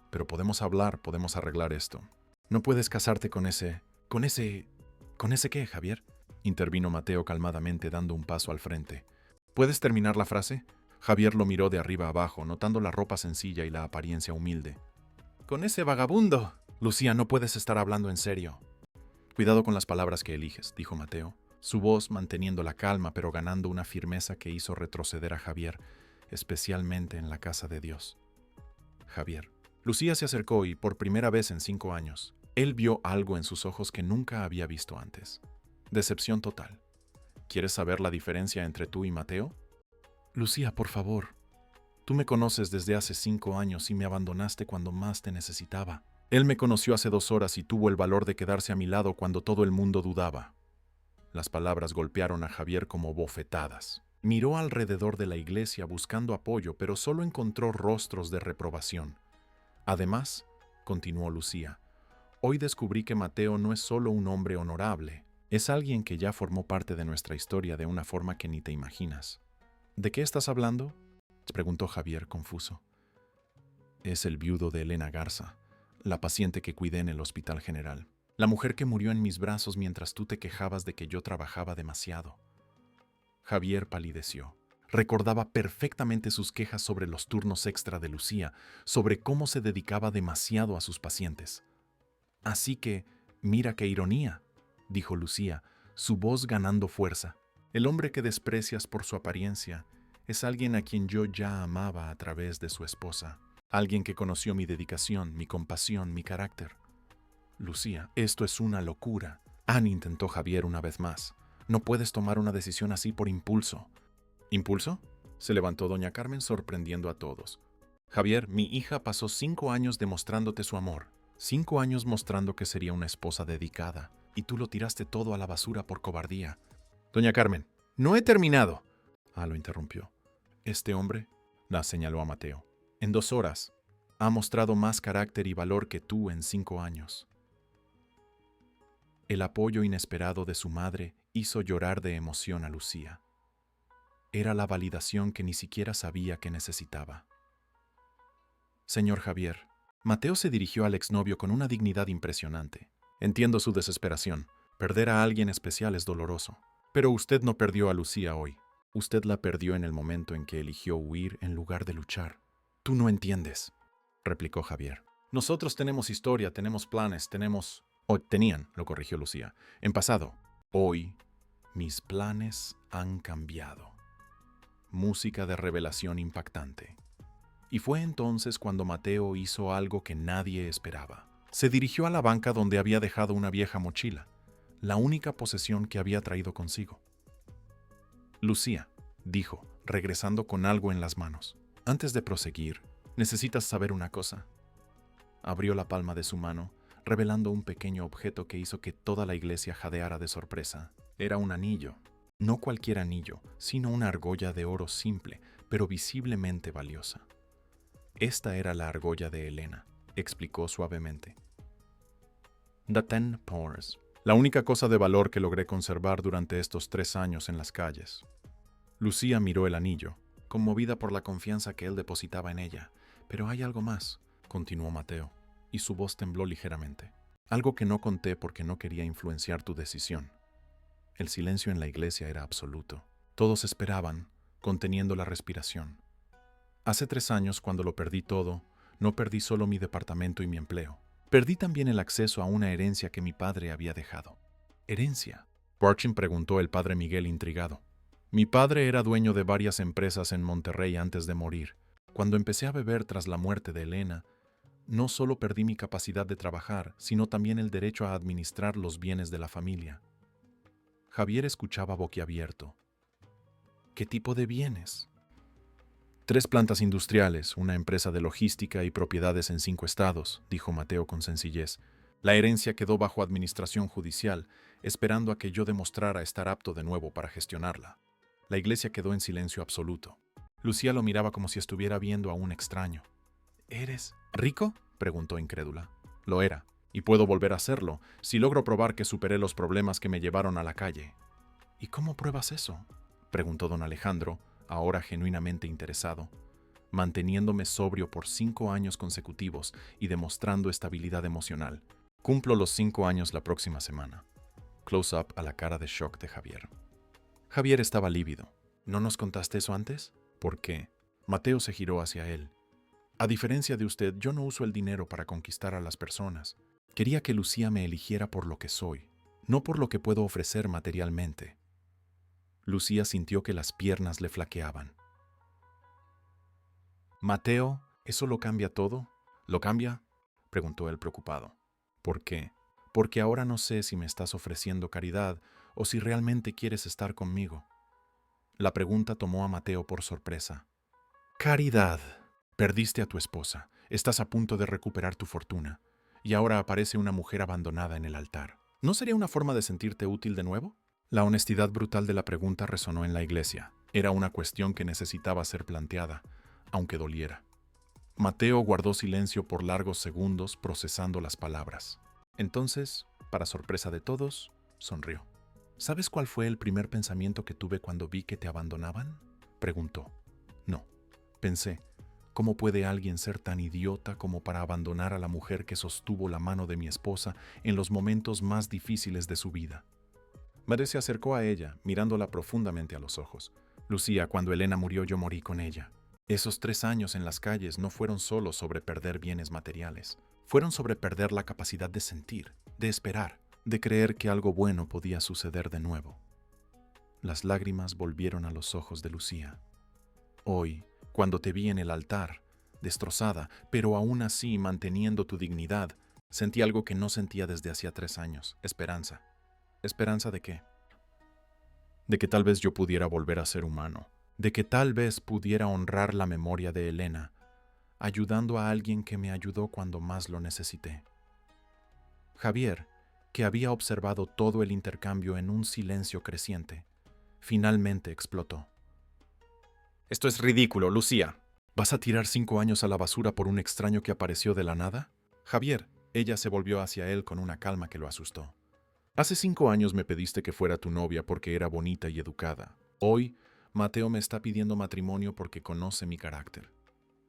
«Pero podemos hablar, podemos arreglar esto. No puedes casarte con ese... ¿Con ese qué, Javier?», intervino Mateo calmadamente dando un paso al frente. «¿Puedes terminar la frase?». Javier lo miró de arriba abajo, notando la ropa sencilla y la apariencia humilde. «Con ese vagabundo». «Lucía, no puedes estar hablando en serio». «Cuidado con las palabras que eliges», dijo Mateo, su voz manteniendo la calma pero ganando una firmeza que hizo retroceder a Javier, especialmente en la casa de Dios. «Javier». Lucía se acercó y, por primera vez en 5 años, él vio algo en sus ojos que nunca había visto antes. Decepción total. ¿Quieres saber la diferencia entre tú y Mateo? «Lucía, por favor. Tú me conoces desde hace 5 años y me abandonaste cuando más te necesitaba. Él me conoció hace 2 horas y tuvo el valor de quedarse a mi lado cuando todo el mundo dudaba». Las palabras golpearon a Javier como bofetadas. Miró alrededor de la iglesia buscando apoyo, pero solo encontró rostros de reprobación. «Además», continuó Lucía, «hoy descubrí que Mateo no es solo un hombre honorable, es alguien que ya formó parte de nuestra historia de una forma que ni te imaginas». «¿De qué estás hablando?», preguntó Javier confuso. «Es el viudo de Elena Garza, la paciente que cuidé en el Hospital General. La mujer que murió en mis brazos mientras tú te quejabas de que yo trabajaba demasiado». Javier palideció. Recordaba perfectamente sus quejas sobre los turnos extra de Lucía, sobre cómo se dedicaba demasiado a sus pacientes. «Así que, mira qué ironía», dijo Lucía, su voz ganando fuerza. «El hombre que desprecias por su apariencia es alguien a quien yo ya amaba a través de su esposa. Alguien que conoció mi dedicación, mi compasión, mi carácter». «Lucía, esto es una locura». Intentó Javier una vez más. «No puedes tomar una decisión así por impulso». «¿Impulso?», se levantó doña Carmen sorprendiendo a todos. Javier, mi hija pasó 5 años demostrándote su amor. 5 años mostrando que sería una esposa dedicada. Y tú lo tiraste todo a la basura por cobardía. Doña Carmen, no he terminado. Lo interrumpió. Este hombre, la señaló a Mateo, en 2 horas, ha mostrado más carácter y valor que tú en 5 años. El apoyo inesperado de su madre hizo llorar de emoción a Lucía. Era la validación que ni siquiera sabía que necesitaba. Señor Javier, Mateo se dirigió al exnovio con una dignidad impresionante. Entiendo su desesperación. Perder a alguien especial es doloroso. Pero usted no perdió a Lucía hoy. Usted la perdió en el momento en que eligió huir en lugar de luchar. Tú no entiendes, replicó Javier. Nosotros tenemos historia, tenemos planes, tenemos... tenían, lo corrigió Lucía. En pasado. Hoy, mis planes han cambiado. Música de revelación impactante. Y fue entonces cuando Mateo hizo algo que nadie esperaba. Se dirigió a la banca donde había dejado una vieja mochila, la única posesión que había traído consigo. Lucía, dijo, regresando con algo en las manos. Antes de proseguir, necesitas saber una cosa. Abrió la palma de su mano, revelando un pequeño objeto que hizo que toda la iglesia jadeara de sorpresa. Era un anillo. No cualquier anillo, sino una argolla de oro simple, pero visiblemente valiosa. Esta era la argolla de Elena, explicó suavemente. The 10 Pores. La única cosa de valor que logré conservar durante estos 3 años en las calles. Lucía miró el anillo, conmovida por la confianza que él depositaba en ella. Pero hay algo más, continuó Mateo, y su voz tembló ligeramente. Algo que no conté porque no quería influenciar tu decisión. El silencio en la iglesia era absoluto. Todos esperaban, conteniendo la respiración. Hace 3 años, cuando lo perdí todo, no perdí solo mi departamento y mi empleo. Perdí también el acceso a una herencia que mi padre había dejado. ¿Herencia? Burchin preguntó el padre Miguel intrigado. Mi padre era dueño de varias empresas en Monterrey antes de morir. Cuando empecé a beber tras la muerte de Elena, no solo perdí mi capacidad de trabajar, sino también el derecho a administrar los bienes de la familia. Javier escuchaba boquiabierto. ¿Qué tipo de bienes? 3 plantas industriales, una empresa de logística y propiedades en 5 estados, dijo Mateo con sencillez. La herencia quedó bajo administración judicial, esperando a que yo demostrara estar apto de nuevo para gestionarla. La iglesia quedó en silencio absoluto. Lucía lo miraba como si estuviera viendo a un extraño. ¿Eres rico?, preguntó incrédula. Lo era, y puedo volver a serlo, si logro probar que superé los problemas que me llevaron a la calle. ¿Y cómo pruebas eso?, preguntó don Alejandro, ahora genuinamente interesado, manteniéndome sobrio por 5 años consecutivos y demostrando estabilidad emocional. Cumplo los 5 años la próxima semana. Close-up a la cara de shock de Javier. Javier estaba lívido. ¿No nos contaste eso antes? ¿Por qué? Mateo se giró hacia él. A diferencia de usted, yo no uso el dinero para conquistar a las personas. Quería que Lucía me eligiera por lo que soy, no por lo que puedo ofrecer materialmente. Lucía sintió que las piernas le flaqueaban. Mateo, ¿eso lo cambia todo? ¿Lo cambia?, preguntó él preocupado. ¿Por qué? Porque ahora no sé si me estás ofreciendo caridad o si realmente quieres estar conmigo. La pregunta tomó a Mateo por sorpresa. Caridad. Perdiste a tu esposa, estás a punto de recuperar tu fortuna, y ahora aparece una mujer abandonada en el altar. ¿No sería una forma de sentirte útil de nuevo? La honestidad brutal de la pregunta resonó en la iglesia. Era una cuestión que necesitaba ser planteada, aunque doliera. Mateo guardó silencio por largos segundos procesando las palabras. Entonces, para sorpresa de todos, sonrió. ¿Sabes cuál fue el primer pensamiento que tuve cuando vi que te abandonaban?, preguntó. No. Pensé, ¿cómo puede alguien ser tan idiota como para abandonar a la mujer que sostuvo la mano de mi esposa en los momentos más difíciles de su vida? Mateo se acercó a ella, mirándola profundamente a los ojos. Lucía, cuando Elena murió, yo morí con ella. Esos 3 años en las calles no fueron solo sobre perder bienes materiales. Fueron sobre perder la capacidad de sentir, de esperar, de creer que algo bueno podía suceder de nuevo. Las lágrimas volvieron a los ojos de Lucía. Hoy, cuando te vi en el altar, destrozada, pero aún así manteniendo tu dignidad, sentí algo que no sentía desde hacía 3 años, esperanza. ¿Esperanza de qué? De que tal vez yo pudiera volver a ser humano, de que tal vez pudiera honrar la memoria de Elena, ayudando a alguien que me ayudó cuando más lo necesité. Javier, que había observado todo el intercambio en un silencio creciente, finalmente explotó. Esto es ridículo, Lucía. ¿Vas a tirar 5 años a la basura por un extraño que apareció de la nada? Javier, ella se volvió hacia él con una calma que lo asustó. Hace 5 años me pediste que fuera tu novia porque era bonita y educada. Hoy, Mateo me está pidiendo matrimonio porque conoce mi carácter.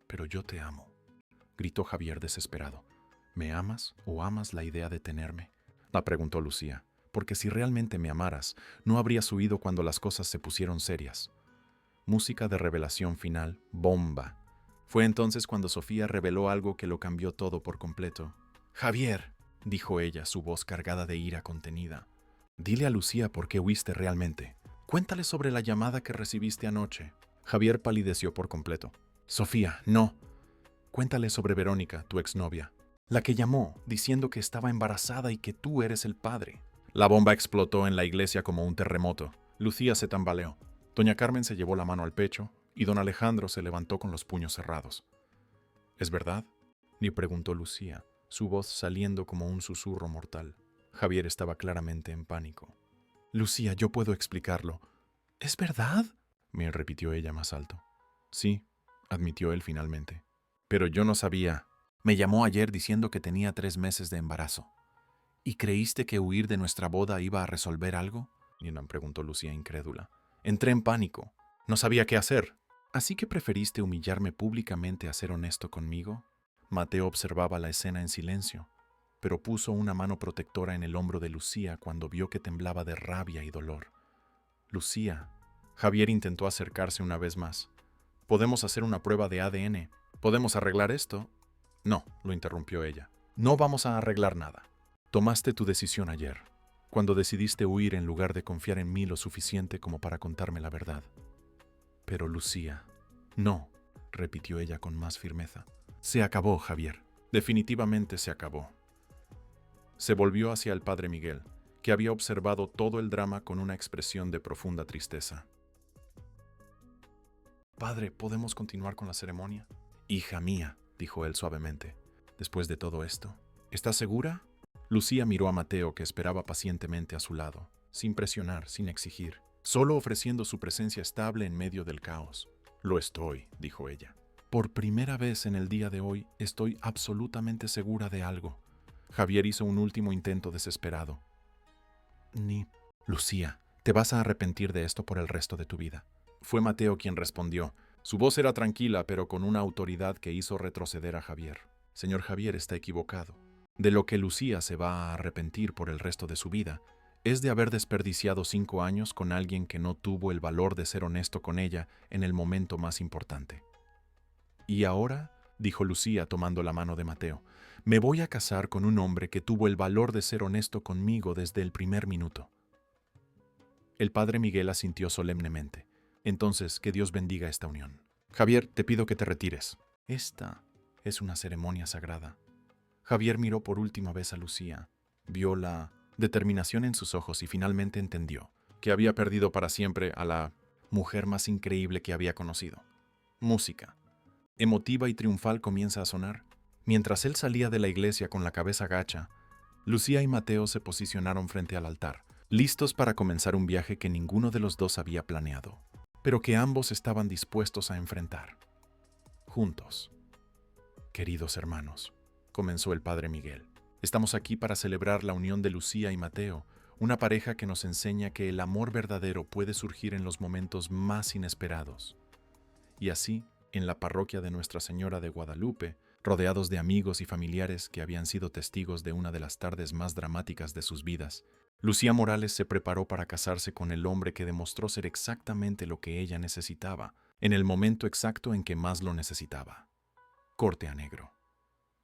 Pero yo te amo, gritó Javier desesperado. ¿Me amas o amas la idea de tenerme? La preguntó Lucía, porque si realmente me amaras, no habrías huido cuando las cosas se pusieron serias. Música de revelación final, bomba. Fue entonces cuando Sofía reveló algo que lo cambió todo por completo. Javier, dijo ella, su voz cargada de ira contenida. Dile a Lucía por qué huiste realmente. Cuéntale sobre la llamada que recibiste anoche. Javier palideció por completo. Sofía, no. Cuéntale sobre Verónica, tu exnovia. La que llamó, diciendo que estaba embarazada y que tú eres el padre. La bomba explotó en la iglesia como un terremoto. Lucía se tambaleó. Doña Carmen se llevó la mano al pecho y don Alejandro se levantó con los puños cerrados. ¿Es verdad?, le preguntó Lucía, su voz saliendo como un susurro mortal. Javier estaba claramente en pánico. Lucía, yo puedo explicarlo. ¿Es verdad?, me repitió ella más alto. Sí, admitió él finalmente. Pero yo no sabía. Me llamó ayer diciendo que tenía 3 meses de embarazo. ¿Y creíste que huir de nuestra boda iba a resolver algo?, Nina preguntó Lucía incrédula. Entré en pánico. No sabía qué hacer. ¿Así que preferiste humillarme públicamente a ser honesto conmigo? Mateo observaba la escena en silencio, pero puso una mano protectora en el hombro de Lucía cuando vio que temblaba de rabia y dolor. Lucía. Javier intentó acercarse una vez más. Podemos hacer una prueba de ADN. ¿Podemos arreglar esto? No, lo interrumpió ella. No vamos a arreglar nada. Tomaste tu decisión ayer, cuando decidiste huir en lugar de confiar en mí lo suficiente como para contarme la verdad. Pero Lucía, no, repitió ella con más firmeza. Se acabó, Javier. Definitivamente se acabó. Se volvió hacia el padre Miguel, que había observado todo el drama con una expresión de profunda tristeza. Padre, ¿podemos continuar con la ceremonia? Hija mía, dijo él suavemente, después de todo esto, ¿estás segura? Lucía miró a Mateo, que esperaba pacientemente a su lado, sin presionar, sin exigir, solo ofreciendo su presencia estable en medio del caos. Lo estoy, dijo ella. Por primera vez en el día de hoy estoy absolutamente segura de algo. Javier hizo un último intento desesperado. Lucía, te vas a arrepentir de esto por el resto de tu vida. Fue Mateo quien respondió. Su voz era tranquila, pero con una autoridad que hizo retroceder a Javier. Señor Javier está equivocado. De lo que Lucía se va a arrepentir por el resto de su vida es de haber desperdiciado 5 años con alguien que no tuvo el valor de ser honesto con ella en el momento más importante. Y ahora, dijo Lucía tomando la mano de Mateo, me voy a casar con un hombre que tuvo el valor de ser honesto conmigo desde el primer minuto. El padre Miguel asintió solemnemente. Entonces, que Dios bendiga esta unión. Javier, te pido que te retires. Esta es una ceremonia sagrada. Javier miró por última vez a Lucía, vio la determinación en sus ojos y finalmente entendió que había perdido para siempre a la mujer más increíble que había conocido. Música, emotiva y triunfal, comienza a sonar. Mientras él salía de la iglesia con la cabeza gacha, Lucía y Mateo se posicionaron frente al altar, listos para comenzar un viaje que ninguno de los dos había planeado, pero que ambos estaban dispuestos a enfrentar. Juntos. Queridos hermanos, comenzó el padre Miguel, estamos aquí para celebrar la unión de Lucía y Mateo, una pareja que nos enseña que el amor verdadero puede surgir en los momentos más inesperados. Y así, en la parroquia de Nuestra Señora de Guadalupe, rodeados de amigos y familiares que habían sido testigos de una de las tardes más dramáticas de sus vidas, Lucía Morales se preparó para casarse con el hombre que demostró ser exactamente lo que ella necesitaba, en el momento exacto en que más lo necesitaba. Corte a negro.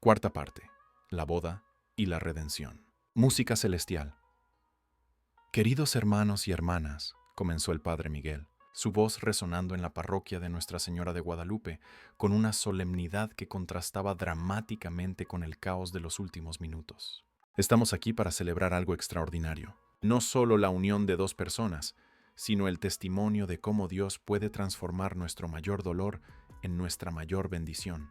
Cuarta parte. La boda y la redención. Música celestial. Queridos hermanos y hermanas, comenzó el padre Miguel, su voz resonando en la parroquia de Nuestra Señora de Guadalupe con una solemnidad que contrastaba dramáticamente con el caos de los últimos minutos. Estamos aquí para celebrar algo extraordinario. No solo la unión de 2 personas, sino el testimonio de cómo Dios puede transformar nuestro mayor dolor en nuestra mayor bendición.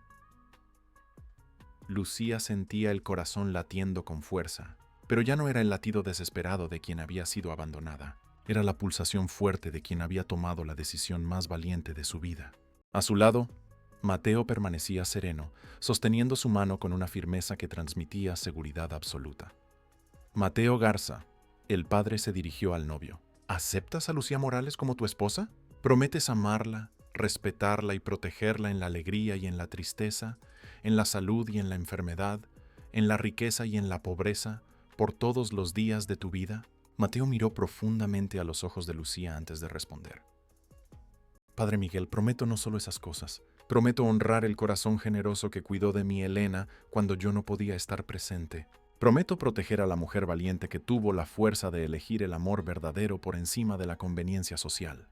Lucía sentía el corazón latiendo con fuerza, pero ya no era el latido desesperado de quien había sido abandonada. Era la pulsación fuerte de quien había tomado la decisión más valiente de su vida. A su lado, Mateo permanecía sereno, sosteniendo su mano con una firmeza que transmitía seguridad absoluta. Mateo Garza, el padre se dirigió al novio. ¿Aceptas a Lucía Morales como tu esposa? ¿Prometes amarla, respetarla y protegerla en la alegría y en la tristeza, en la salud y en la enfermedad, en la riqueza y en la pobreza, por todos los días de tu vida? Mateo miró profundamente a los ojos de Lucía antes de responder. Padre Miguel, prometo no solo esas cosas. Prometo honrar el corazón generoso que cuidó de mi Elena cuando yo no podía estar presente. Prometo proteger a la mujer valiente que tuvo la fuerza de elegir el amor verdadero por encima de la conveniencia social.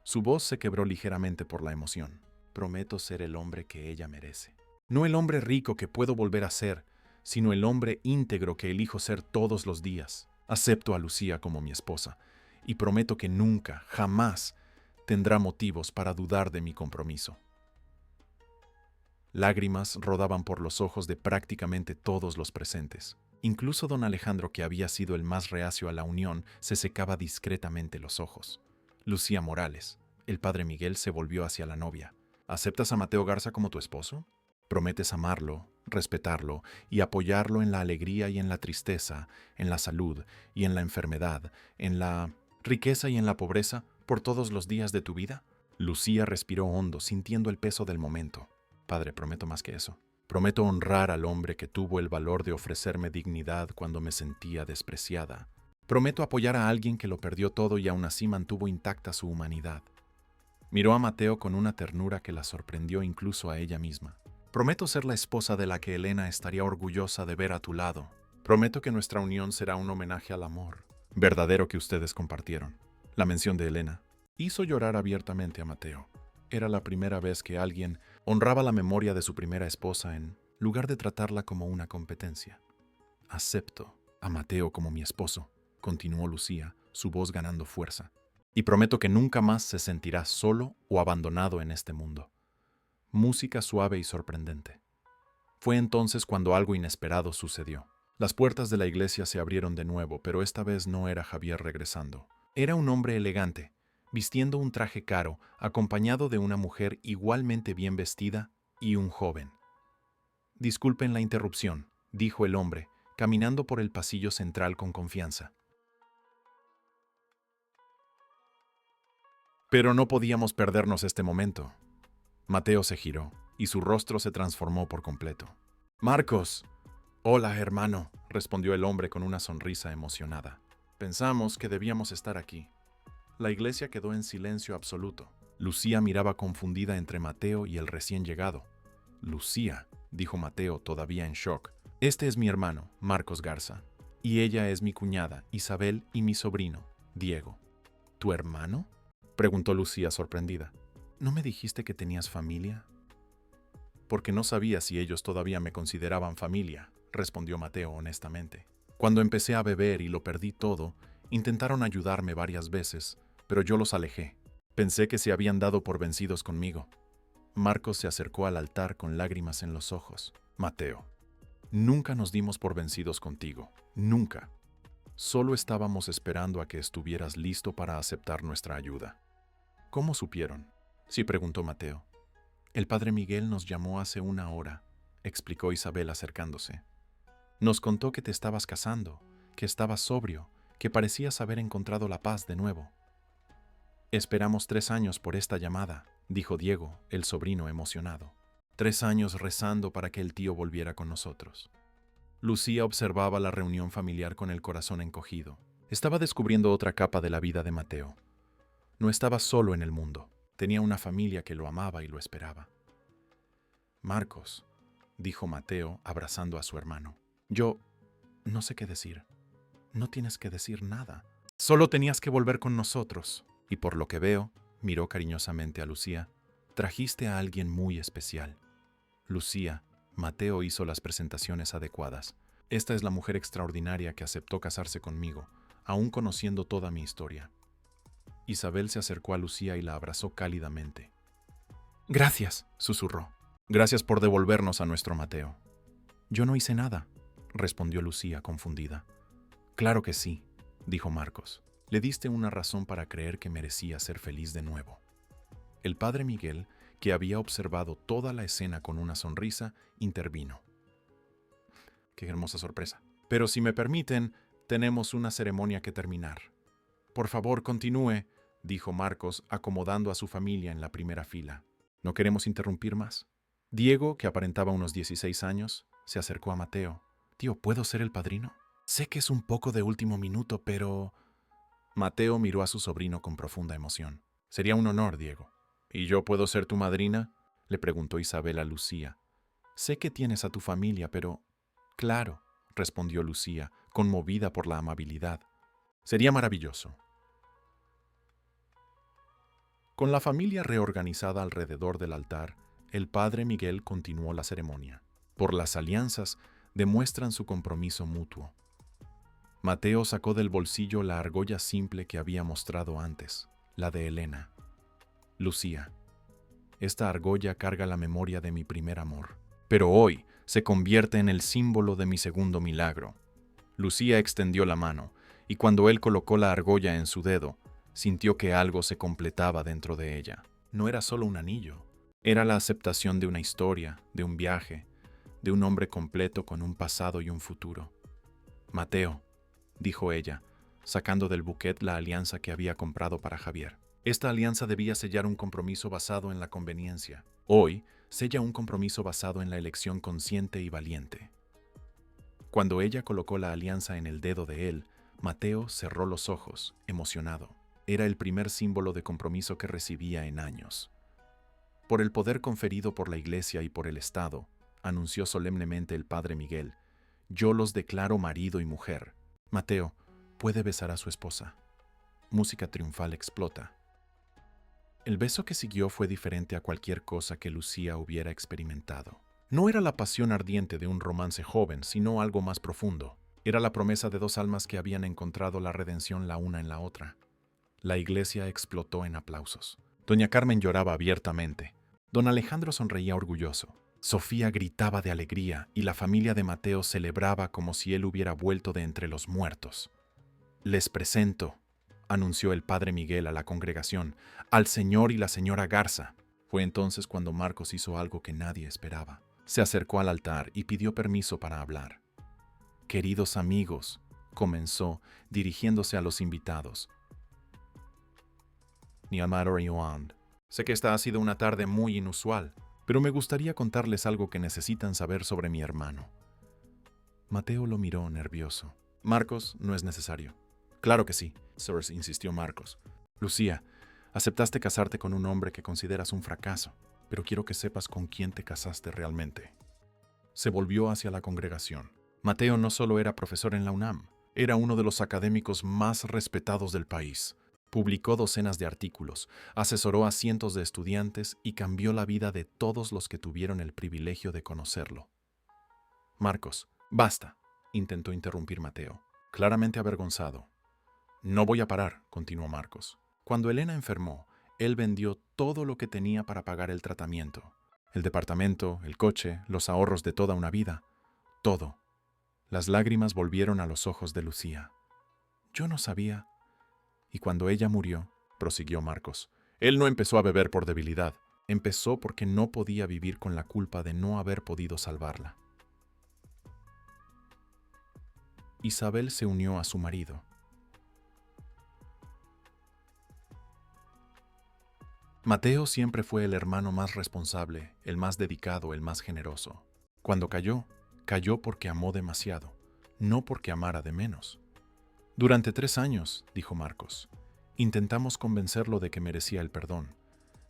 Su voz se quebró ligeramente por la emoción. Prometo ser el hombre que ella merece. No el hombre rico que puedo volver a ser, sino el hombre íntegro que elijo ser todos los días. Acepto a Lucía como mi esposa y prometo que nunca, jamás, tendrá motivos para dudar de mi compromiso. Lágrimas rodaban por los ojos de prácticamente todos los presentes. Incluso don Alejandro, que había sido el más reacio a la unión, se secaba discretamente los ojos. Lucía Morales, el padre Miguel, se volvió hacia la novia. ¿Aceptas a Mateo Garza como tu esposo? ¿Prometes amarlo, respetarlo y apoyarlo en la alegría y en la tristeza, en la salud y en la enfermedad, en la riqueza y en la pobreza, por todos los días de tu vida? Lucía respiró hondo, sintiendo el peso del momento. Padre, prometo más que eso. Prometo honrar al hombre que tuvo el valor de ofrecerme dignidad cuando me sentía despreciada. Prometo apoyar a alguien que lo perdió todo y aún así mantuvo intacta su humanidad. Miró a Mateo con una ternura que la sorprendió incluso a ella misma. Prometo ser la esposa de la que Elena estaría orgullosa de ver a tu lado. Prometo que nuestra unión será un homenaje al amor verdadero que ustedes compartieron. La mención de Elena hizo llorar abiertamente a Mateo. Era la primera vez que alguien honraba la memoria de su primera esposa en lugar de tratarla como una competencia. Acepto a Mateo como mi esposo, continuó Lucía, su voz ganando fuerza, y prometo que nunca más se sentirá solo o abandonado en este mundo. Música suave y sorprendente. Fue entonces cuando algo inesperado sucedió. Las puertas de la iglesia se abrieron de nuevo, pero esta vez no era Javier regresando. Era un hombre elegante, vistiendo un traje caro, acompañado de una mujer igualmente bien vestida y un joven. Disculpen la interrupción, dijo el hombre, caminando por el pasillo central con confianza. Pero no podíamos perdernos este momento. Mateo se giró, y su rostro se transformó por completo. «Marcos». «Hola, hermano», respondió el hombre con una sonrisa emocionada. «Pensamos que debíamos estar aquí». La iglesia quedó en silencio absoluto. Lucía miraba confundida entre Mateo y el recién llegado. «Lucía», dijo Mateo, todavía en shock. «Este es mi hermano, Marcos Garza, y ella es mi cuñada, Isabel, y mi sobrino, Diego». «¿Tu hermano?», preguntó Lucía sorprendida. «¿No me dijiste que tenías familia?» «Porque no sabía si ellos todavía me consideraban familia», respondió Mateo honestamente. «Cuando empecé a beber y lo perdí todo, intentaron ayudarme varias veces, pero yo los alejé. Pensé que se habían dado por vencidos conmigo». Marcos se acercó al altar con lágrimas en los ojos. «Mateo, nunca nos dimos por vencidos contigo. Nunca. Solo estábamos esperando a que estuvieras listo para aceptar nuestra ayuda». «¿Cómo supieron?», sí, preguntó Mateo. «El padre Miguel nos llamó hace una hora», explicó Isabel acercándose. «Nos contó que te estabas casando, que estabas sobrio, que parecías haber encontrado la paz de nuevo». «Esperamos 3 años por esta llamada», dijo Diego, el sobrino emocionado. 3 años rezando para que el tío volviera con nosotros. Lucía observaba la reunión familiar con el corazón encogido. Estaba descubriendo otra capa de la vida de Mateo. No estaba solo en el mundo. Tenía una familia que lo amaba y lo esperaba. «Marcos», dijo Mateo, abrazando a su hermano. «Yo no sé qué decir. No tienes que decir nada. Solo tenías que volver con nosotros. Y por lo que veo», miró cariñosamente a Lucía, «trajiste a alguien muy especial». «Lucía», Mateo hizo las presentaciones adecuadas. «Esta es la mujer extraordinaria que aceptó casarse conmigo, aún conociendo toda mi historia». Isabel se acercó a Lucía y la abrazó cálidamente. «Gracias», susurró. «Gracias por devolvernos a nuestro Mateo». Yo no hice nada, respondió Lucía confundida. Claro que sí, dijo Marcos. Le diste una razón para creer que merecía ser feliz de nuevo. El padre Miguel, que había observado toda la escena con una sonrisa, intervino. Qué hermosa sorpresa. Pero si me permiten, tenemos una ceremonia que terminar. Por favor, continúe, dijo Marcos, acomodando a su familia en la primera fila. No queremos interrumpir más. Diego, que aparentaba unos 16 años, se acercó a Mateo. Tío, ¿puedo ser el padrino? Sé que es un poco de último minuto, pero... Mateo miró a su sobrino con profunda emoción. Sería un honor, Diego. ¿Y yo puedo ser tu madrina? Le preguntó Isabel a Lucía. Sé que tienes a tu familia, pero... Claro, respondió Lucía, conmovida por la amabilidad. Sería maravilloso. Con la familia reorganizada alrededor del altar, el padre Miguel continuó la ceremonia. Por las alianzas, demuestran su compromiso mutuo. Mateo sacó del bolsillo la argolla simple que había mostrado antes, la de Elena. Lucía, esta argolla carga la memoria de mi primer amor, pero hoy se convierte en el símbolo de mi segundo milagro. Lucía extendió la mano, y cuando él colocó la argolla en su dedo, sintió que algo se completaba dentro de ella. No era solo un anillo, era la aceptación de una historia, de un viaje, de un hombre completo con un pasado y un futuro. Mateo, dijo ella, sacando del buquet la alianza que había comprado para Javier. Esta alianza debía sellar un compromiso basado en la conveniencia. Hoy, sella un compromiso basado en la elección consciente y valiente. Cuando ella colocó la alianza en el dedo de él, Mateo cerró los ojos, emocionado. Era el primer símbolo de compromiso que recibía en años. Por el poder conferido por la Iglesia y por el Estado, anunció solemnemente el padre Miguel, yo los declaro marido y mujer. Mateo puede besar a su esposa. Música triunfal explota. El beso que siguió fue diferente a cualquier cosa que Lucía hubiera experimentado. No era la pasión ardiente de un romance joven, sino algo más profundo. Era la promesa de dos almas que habían encontrado la redención la una en la otra. La iglesia explotó en aplausos. Doña Carmen lloraba abiertamente. Don Alejandro sonreía orgulloso. Sofía gritaba de alegría y la familia de Mateo celebraba como si él hubiera vuelto de entre los muertos. Les presento, anunció el padre Miguel a la congregación, al señor y la señora Garza. Fue entonces cuando Marcos hizo algo que nadie esperaba. Se acercó al altar y pidió permiso para hablar. Queridos amigos, comenzó, dirigiéndose a los invitados. Sé que esta ha sido una tarde muy inusual, pero me gustaría contarles algo que necesitan saber sobre mi hermano. Mateo lo miró nervioso. Marcos, no es necesario. Claro que sí, Sir, insistió Marcos. Lucía, aceptaste casarte con un hombre que consideras un fracaso, pero quiero que sepas con quién te casaste realmente. Se volvió hacia la congregación. Mateo no solo era profesor en la UNAM, era uno de los académicos más respetados del país. Publicó docenas de artículos, asesoró a cientos de estudiantes y cambió la vida de todos los que tuvieron el privilegio de conocerlo. Marcos, basta, intentó interrumpir Mateo, claramente avergonzado. No voy a parar, continuó Marcos. Cuando Elena enfermó, él vendió todo lo que tenía para pagar el tratamiento. El departamento, el coche, los ahorros de toda una vida. Todo. Las lágrimas volvieron a los ojos de Lucía. Yo no sabía. Y cuando ella murió, prosiguió Marcos, él no empezó a beber por debilidad. Empezó porque no podía vivir con la culpa de no haber podido salvarla. Isabel se unió a su marido. Mateo siempre fue el hermano más responsable, el más dedicado, el más generoso. Cuando cayó, cayó porque amó demasiado, no porque amara de menos. Durante 3 años, dijo Marcos, intentamos convencerlo de que merecía el perdón,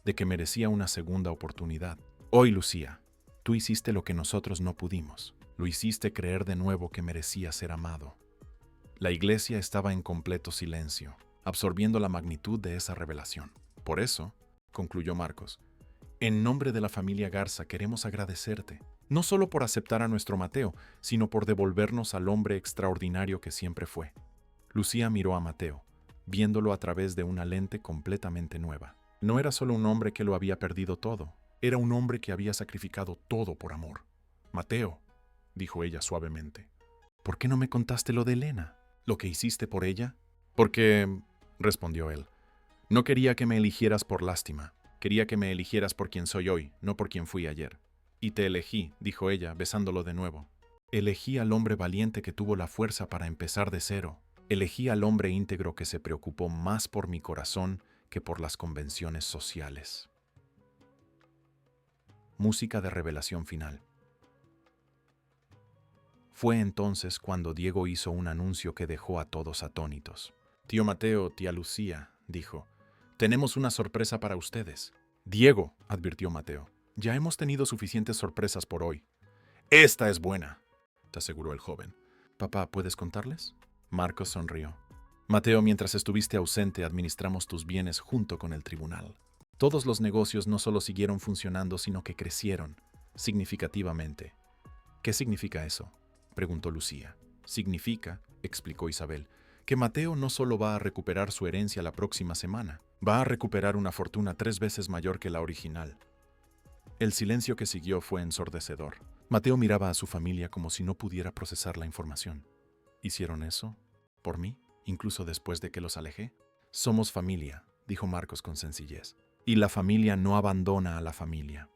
de que merecía una segunda oportunidad. Hoy, Lucía, tú hiciste lo que nosotros no pudimos. Lo hiciste creer de nuevo que merecía ser amado. La iglesia estaba en completo silencio, absorbiendo la magnitud de esa revelación. Por eso, concluyó Marcos, en nombre de la familia Garza queremos agradecerte, no solo por aceptar a nuestro Mateo, sino por devolvernos al hombre extraordinario que siempre fue. Lucía miró a Mateo, viéndolo a través de una lente completamente nueva. No era solo un hombre que lo había perdido todo, era un hombre que había sacrificado todo por amor. Mateo, dijo ella suavemente. ¿Por qué no me contaste lo de Elena? ¿Lo que hiciste por ella? Porque, respondió él, no quería que me eligieras por lástima. Quería que me eligieras por quien soy hoy, no por quien fui ayer. Y te elegí, dijo ella, besándolo de nuevo. Elegí al hombre valiente que tuvo la fuerza para empezar de cero. Elegí al hombre íntegro que se preocupó más por mi corazón que por las convenciones sociales. Música de revelación final. Fue entonces cuando Diego hizo un anuncio que dejó a todos atónitos. Tío Mateo, tía Lucía, dijo, tenemos una sorpresa para ustedes. Diego, advirtió Mateo, ya hemos tenido suficientes sorpresas por hoy. Esta es buena, te aseguró el joven. Papá, ¿puedes contarles? Marcos sonrió. Mateo, mientras estuviste ausente, administramos tus bienes junto con el tribunal. Todos los negocios no solo siguieron funcionando, sino que crecieron significativamente. ¿Qué significa eso?, preguntó Lucía. Significa, explicó Isabel, que Mateo no solo va a recuperar su herencia la próxima semana, va a recuperar una fortuna 3 veces mayor que la original. El silencio que siguió fue ensordecedor. Mateo miraba a su familia como si no pudiera procesar la información. ¿Hicieron eso? ¿Por mí? ¿Incluso después de que los alejé? Somos familia, dijo Marcos con sencillez. Y la familia no abandona a la familia.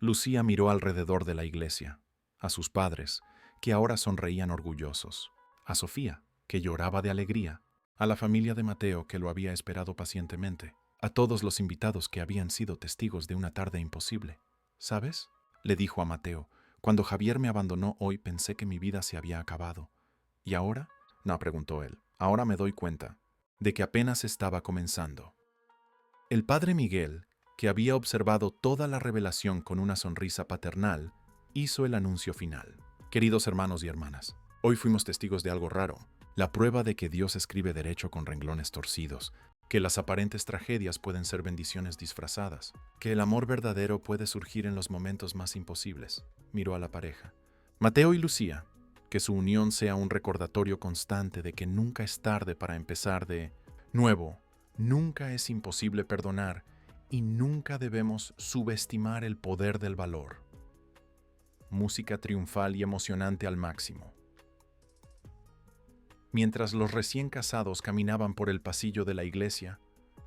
Lucía miró alrededor de la iglesia, a sus padres, que ahora sonreían orgullosos, a Sofía, que lloraba de alegría, a la familia de Mateo, que lo había esperado pacientemente, a todos los invitados que habían sido testigos de una tarde imposible. ¿Sabes?, le dijo a Mateo, cuando Javier me abandonó hoy pensé que mi vida se había acabado. ¿Y ahora? No, preguntó él. Ahora me doy cuenta de que apenas estaba comenzando. El padre Miguel, que había observado toda la revelación con una sonrisa paternal, hizo el anuncio final. Queridos hermanos y hermanas, hoy fuimos testigos de algo raro, la prueba de que Dios escribe derecho con renglones torcidos, que las aparentes tragedias pueden ser bendiciones disfrazadas, que el amor verdadero puede surgir en los momentos más imposibles. Miró a la pareja. Mateo y Lucía, que su unión sea un recordatorio constante de que nunca es tarde para empezar de nuevo, nunca es imposible perdonar y nunca debemos subestimar el poder del valor. Música triunfal y emocionante al máximo. Mientras los recién casados caminaban por el pasillo de la iglesia,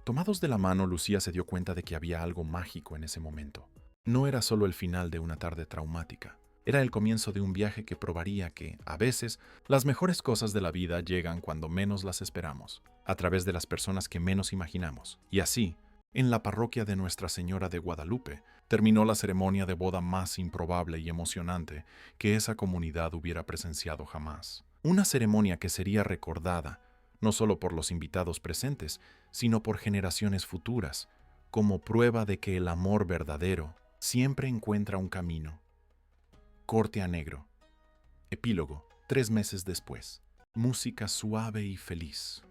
tomados de la mano, Lucía se dio cuenta de que había algo mágico en ese momento. No era solo el final de una tarde traumática, era el comienzo de un viaje que probaría que, a veces, las mejores cosas de la vida llegan cuando menos las esperamos, a través de las personas que menos imaginamos. Y así, en la parroquia de Nuestra Señora de Guadalupe, terminó la ceremonia de boda más improbable y emocionante que esa comunidad hubiera presenciado jamás. Una ceremonia que sería recordada, no solo por los invitados presentes, sino por generaciones futuras, como prueba de que el amor verdadero siempre encuentra un camino. Corte a negro. Epílogo. 3 meses después. Música suave y feliz.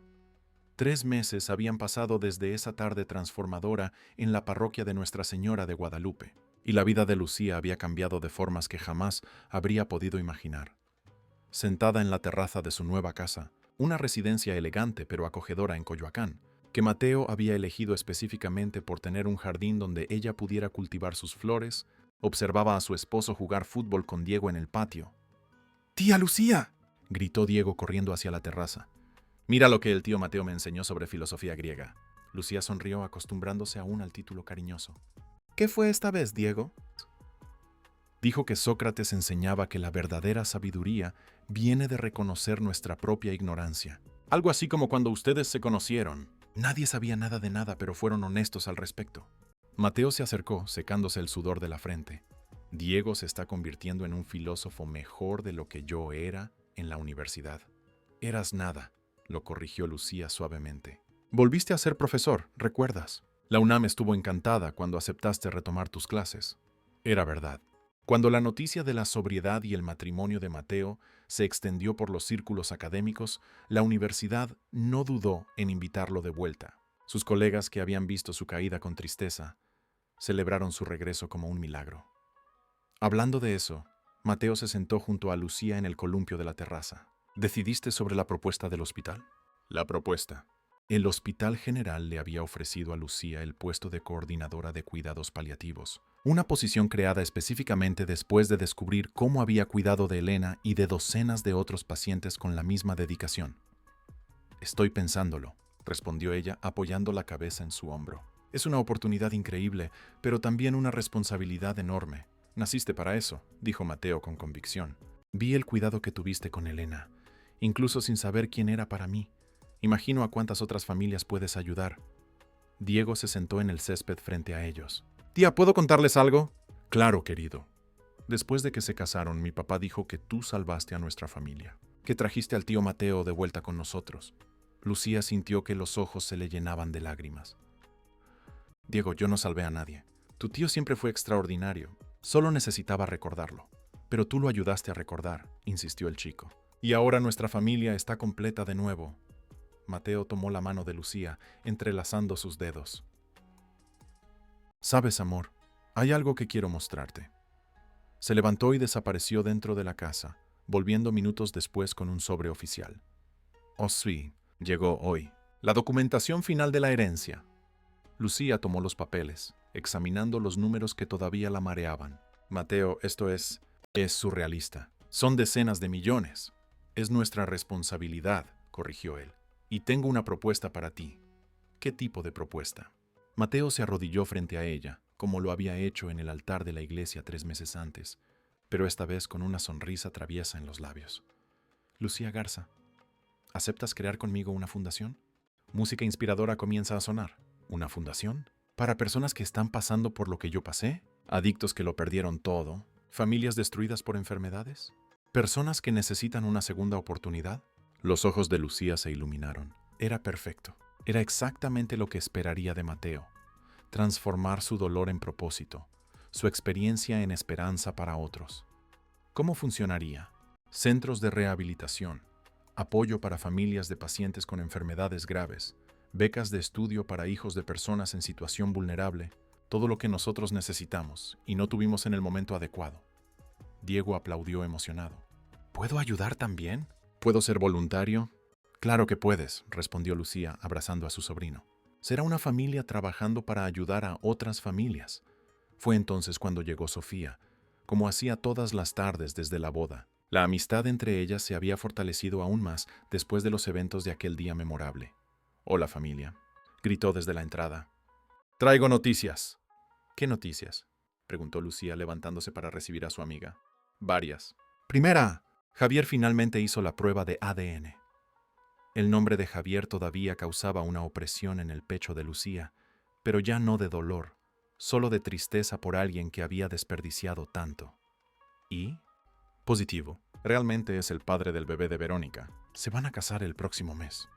3 meses habían pasado desde esa tarde transformadora en la parroquia de Nuestra Señora de Guadalupe, y la vida de Lucía había cambiado de formas que jamás habría podido imaginar. Sentada en la terraza de su nueva casa, una residencia elegante pero acogedora en Coyoacán, que Mateo había elegido específicamente por tener un jardín donde ella pudiera cultivar sus flores, observaba a su esposo jugar fútbol con Diego en el patio. ¡Tía Lucía!, gritó Diego corriendo hacia la terraza. Mira lo que el tío Mateo me enseñó sobre filosofía griega. Lucía sonrió, acostumbrándose aún al título cariñoso. ¿Qué fue esta vez, Diego? Dijo que Sócrates enseñaba que la verdadera sabiduría viene de reconocer nuestra propia ignorancia. Algo así como cuando ustedes se conocieron. Nadie sabía nada de nada, pero fueron honestos al respecto. Mateo se acercó, secándose el sudor de la frente. Diego se está convirtiendo en un filósofo mejor de lo que yo era en la universidad. Eras nada, lo corrigió Lucía suavemente. Volviste a ser profesor, ¿recuerdas? La UNAM estuvo encantada cuando aceptaste retomar tus clases. Era verdad. Cuando la noticia de la sobriedad y el matrimonio de Mateo se extendió por los círculos académicos, la universidad no dudó en invitarlo de vuelta. Sus colegas, que habían visto su caída con tristeza, celebraron su regreso como un milagro. Hablando de eso, Mateo se sentó junto a Lucía en el columpio de la terraza. ¿Decidiste sobre la propuesta del hospital? La propuesta. El Hospital General le había ofrecido a Lucía el puesto de coordinadora de cuidados paliativos, una posición creada específicamente después de descubrir cómo había cuidado de Elena y de docenas de otros pacientes con la misma dedicación. Estoy pensándolo, respondió ella apoyando la cabeza en su hombro. Es una oportunidad increíble, pero también una responsabilidad enorme. Naciste para eso, dijo Mateo con convicción. Vi el cuidado que tuviste con Elena, incluso sin saber quién era para mí. Imagino a cuántas otras familias puedes ayudar. Diego se sentó en el césped frente a ellos. Tía, ¿puedo contarles algo? Claro, querido. Después de que se casaron, mi papá dijo que tú salvaste a nuestra familia, que trajiste al tío Mateo de vuelta con nosotros. Lucía sintió que los ojos se le llenaban de lágrimas. Diego, yo no salvé a nadie. Tu tío siempre fue extraordinario. Solo necesitaba recordarlo. Pero tú lo ayudaste a recordar, insistió el chico. Y ahora nuestra familia está completa de nuevo. Mateo tomó la mano de Lucía, entrelazando sus dedos. Sabes, amor, hay algo que quiero mostrarte. Se levantó y desapareció dentro de la casa, volviendo minutos después con un sobre oficial. Oh sí, llegó hoy. La documentación final de la herencia. Lucía tomó los papeles, examinando los números que todavía la mareaban. Mateo, esto es surrealista. Son decenas de millones. Es nuestra responsabilidad, corrigió él. Y tengo una propuesta para ti. ¿Qué tipo de propuesta? Mateo se arrodilló frente a ella, como lo había hecho en el altar de la iglesia 3 meses antes, pero esta vez con una sonrisa traviesa en los labios. Lucía Garza, ¿aceptas crear conmigo una fundación? Música inspiradora comienza a sonar. ¿Una fundación? ¿Para personas que están pasando por lo que yo pasé? ¿Adictos que lo perdieron todo? ¿Familias destruidas por enfermedades? ¿Personas que necesitan una segunda oportunidad? Los ojos de Lucía se iluminaron. Era perfecto. Era exactamente lo que esperaría de Mateo. Transformar su dolor en propósito, su experiencia en esperanza para otros. ¿Cómo funcionaría? Centros de rehabilitación, apoyo para familias de pacientes con enfermedades graves, becas de estudio para hijos de personas en situación vulnerable, todo lo que nosotros necesitamos y no tuvimos en el momento adecuado. Diego aplaudió emocionado. ¿Puedo ayudar también? ¿Puedo ser voluntario? Claro que puedes, respondió Lucía, abrazando a su sobrino. Será una familia trabajando para ayudar a otras familias. Fue entonces cuando llegó Sofía, como hacía todas las tardes desde la boda. La amistad entre ellas se había fortalecido aún más después de los eventos de aquel día memorable. «Hola, familia», gritó desde la entrada. «Traigo noticias». «¿Qué noticias?», preguntó Lucía levantándose para recibir a su amiga. «Varias. Primera, Javier finalmente hizo la prueba de ADN». El nombre de Javier todavía causaba una opresión en el pecho de Lucía, pero ya no de dolor, solo de tristeza por alguien que había desperdiciado tanto. ¿Y? Positivo. Realmente es el padre del bebé de Verónica. Se van a casar el próximo mes.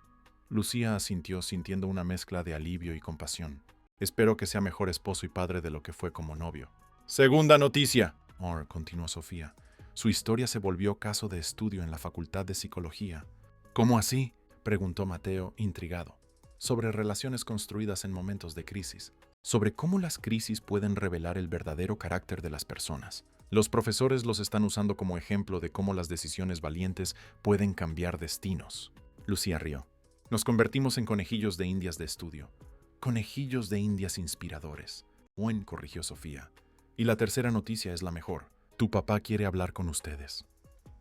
Lucía asintió sintiendo una mezcla de alivio y compasión. Espero que sea mejor esposo y padre de lo que fue como novio. Segunda noticia, continuó Sofía. Su historia se volvió caso de estudio en la Facultad de Psicología. ¿Cómo así?, preguntó Mateo, intrigado. Sobre relaciones construidas en momentos de crisis. Sobre cómo las crisis pueden revelar el verdadero carácter de las personas. Los profesores los están usando como ejemplo de cómo las decisiones valientes pueden cambiar destinos. Lucía rió. Nos convertimos en conejillos de indias de estudio. Conejillos de indias inspiradores. Buen, corrigió Sofía. Y la tercera noticia es la mejor. Tu papá quiere hablar con ustedes.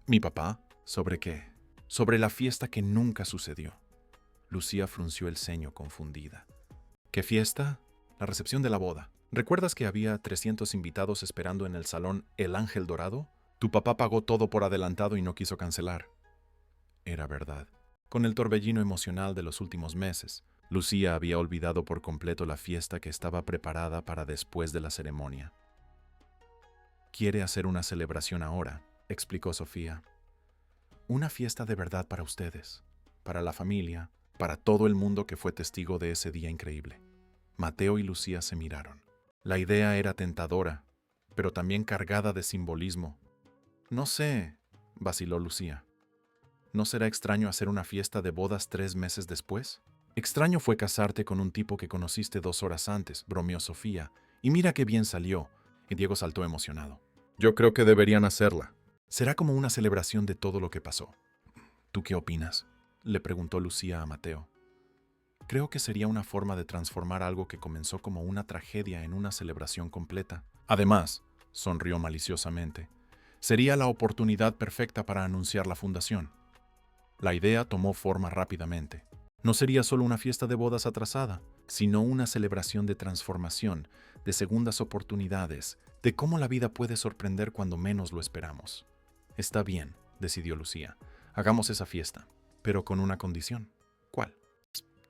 ¿Mi papá? ¿Sobre qué? Sobre la fiesta que nunca sucedió. Lucía frunció el ceño confundida. ¿Qué fiesta? La recepción de la boda. ¿Recuerdas que había 300 invitados esperando en el salón El Ángel Dorado? Tu papá pagó todo por adelantado y no quiso cancelar. Era verdad. Con el torbellino emocional de los últimos meses, Lucía había olvidado por completo la fiesta que estaba preparada para después de la ceremonia. Quiere hacer una celebración ahora, explicó Sofía. Una fiesta de verdad para ustedes, para la familia, para todo el mundo que fue testigo de ese día increíble. Mateo y Lucía se miraron. La idea era tentadora, pero también cargada de simbolismo. No sé, vaciló Lucía. ¿No será extraño hacer una fiesta de bodas 3 meses después? Extraño fue casarte con un tipo que conociste 2 horas antes, bromeó Sofía. Y mira qué bien salió. Y Diego saltó emocionado. Yo creo que deberían hacerla. Será como una celebración de todo lo que pasó. ¿Tú qué opinas?, le preguntó Lucía a Mateo. Creo que sería una forma de transformar algo que comenzó como una tragedia en una celebración completa. Además, sonrió maliciosamente, sería la oportunidad perfecta para anunciar la fundación. La idea tomó forma rápidamente. No sería solo una fiesta de bodas atrasada, sino una celebración de transformación, de segundas oportunidades, de cómo la vida puede sorprender cuando menos lo esperamos. Está bien, decidió Lucía. Hagamos esa fiesta, pero con una condición. ¿Cuál?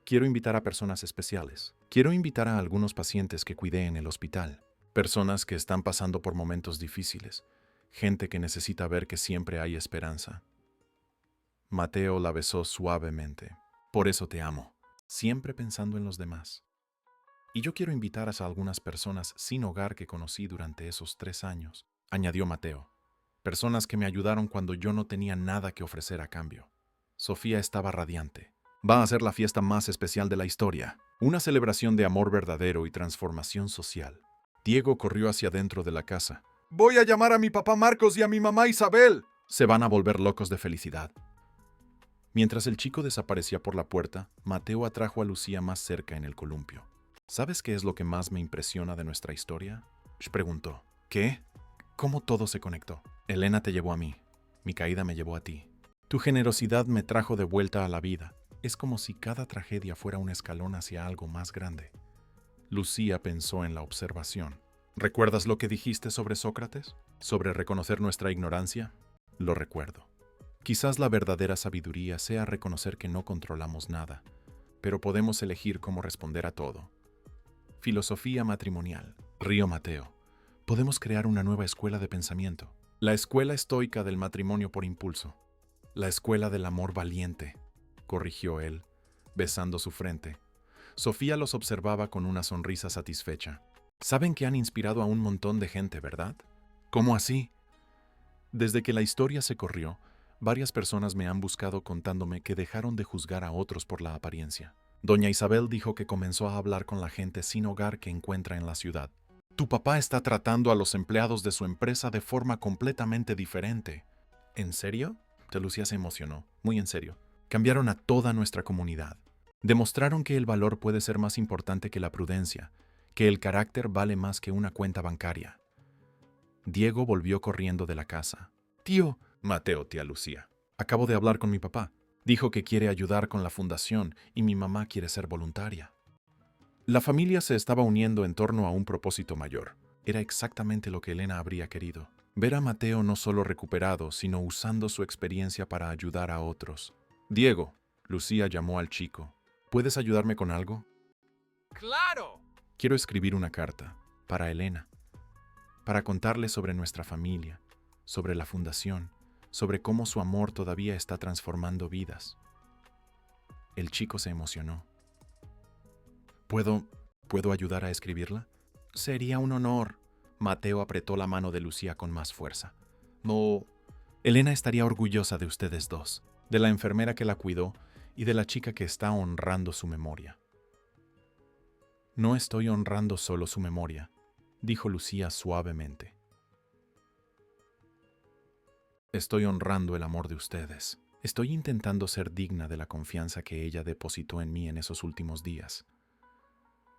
Quiero invitar a personas especiales. Quiero invitar a algunos pacientes que cuidé en el hospital. Personas que están pasando por momentos difíciles. Gente que necesita ver que siempre hay esperanza. Mateo la besó suavemente. Por eso te amo, siempre pensando en los demás. Y yo quiero invitar a algunas personas sin hogar que conocí durante esos 3 años, añadió Mateo. Personas que me ayudaron cuando yo no tenía nada que ofrecer a cambio. Sofía estaba radiante. Va a ser la fiesta más especial de la historia, una celebración de amor verdadero y transformación social. Diego corrió hacia adentro de la casa. Voy a llamar a mi papá Marcos y a mi mamá Isabel. Se van a volver locos de felicidad. Mientras el chico desaparecía por la puerta, Mateo atrajo a Lucía más cerca en el columpio. ¿Sabes qué es lo que más me impresiona de nuestra historia? Preguntó. ¿Qué? ¿Cómo todo se conectó? Elena te llevó a mí. Mi caída me llevó a ti. Tu generosidad me trajo de vuelta a la vida. Es como si cada tragedia fuera un escalón hacia algo más grande. Lucía pensó en la observación. ¿Recuerdas lo que dijiste sobre Sócrates? ¿Sobre reconocer nuestra ignorancia? Lo recuerdo. Quizás la verdadera sabiduría sea reconocer que no controlamos nada, pero podemos elegir cómo responder a todo. Filosofía matrimonial. Río Mateo. Podemos crear una nueva escuela de pensamiento. La escuela estoica del matrimonio por impulso. La escuela del amor valiente, corrigió él, besando su frente. Sofía los observaba con una sonrisa satisfecha. Saben que han inspirado a un montón de gente, ¿verdad? ¿Cómo así? Desde que la historia se corrió, varias personas me han buscado contándome que dejaron de juzgar a otros por la apariencia. Doña Isabel dijo que comenzó a hablar con la gente sin hogar que encuentra en la ciudad. Tu papá está tratando a los empleados de su empresa de forma completamente diferente. ¿En serio? Lucía se emocionó, muy en serio. Cambiaron a toda nuestra comunidad. Demostraron que el valor puede ser más importante que la prudencia, que el carácter vale más que una cuenta bancaria. Diego volvió corriendo de la casa. Tío, Mateo, tía Lucía. Acabo de hablar con mi papá. Dijo que quiere ayudar con la fundación y mi mamá quiere ser voluntaria. La familia se estaba uniendo en torno a un propósito mayor. Era exactamente lo que Elena habría querido. Ver a Mateo no solo recuperado, sino usando su experiencia para ayudar a otros. Diego, Lucía llamó al chico. ¿Puedes ayudarme con algo? ¡Claro! Quiero escribir una carta para Elena, para contarle sobre nuestra familia, sobre la fundación, sobre cómo su amor todavía está transformando vidas. El chico se emocionó. ¿Puedo ayudar a escribirla? Sería un honor. Mateo apretó la mano de Lucía con más fuerza. No. Elena estaría orgullosa de ustedes dos, de la enfermera que la cuidó y de la chica que está honrando su memoria. No estoy honrando solo su memoria, dijo Lucía suavemente. Estoy honrando el amor de ustedes. Estoy intentando ser digna de la confianza que ella depositó en mí en esos últimos días.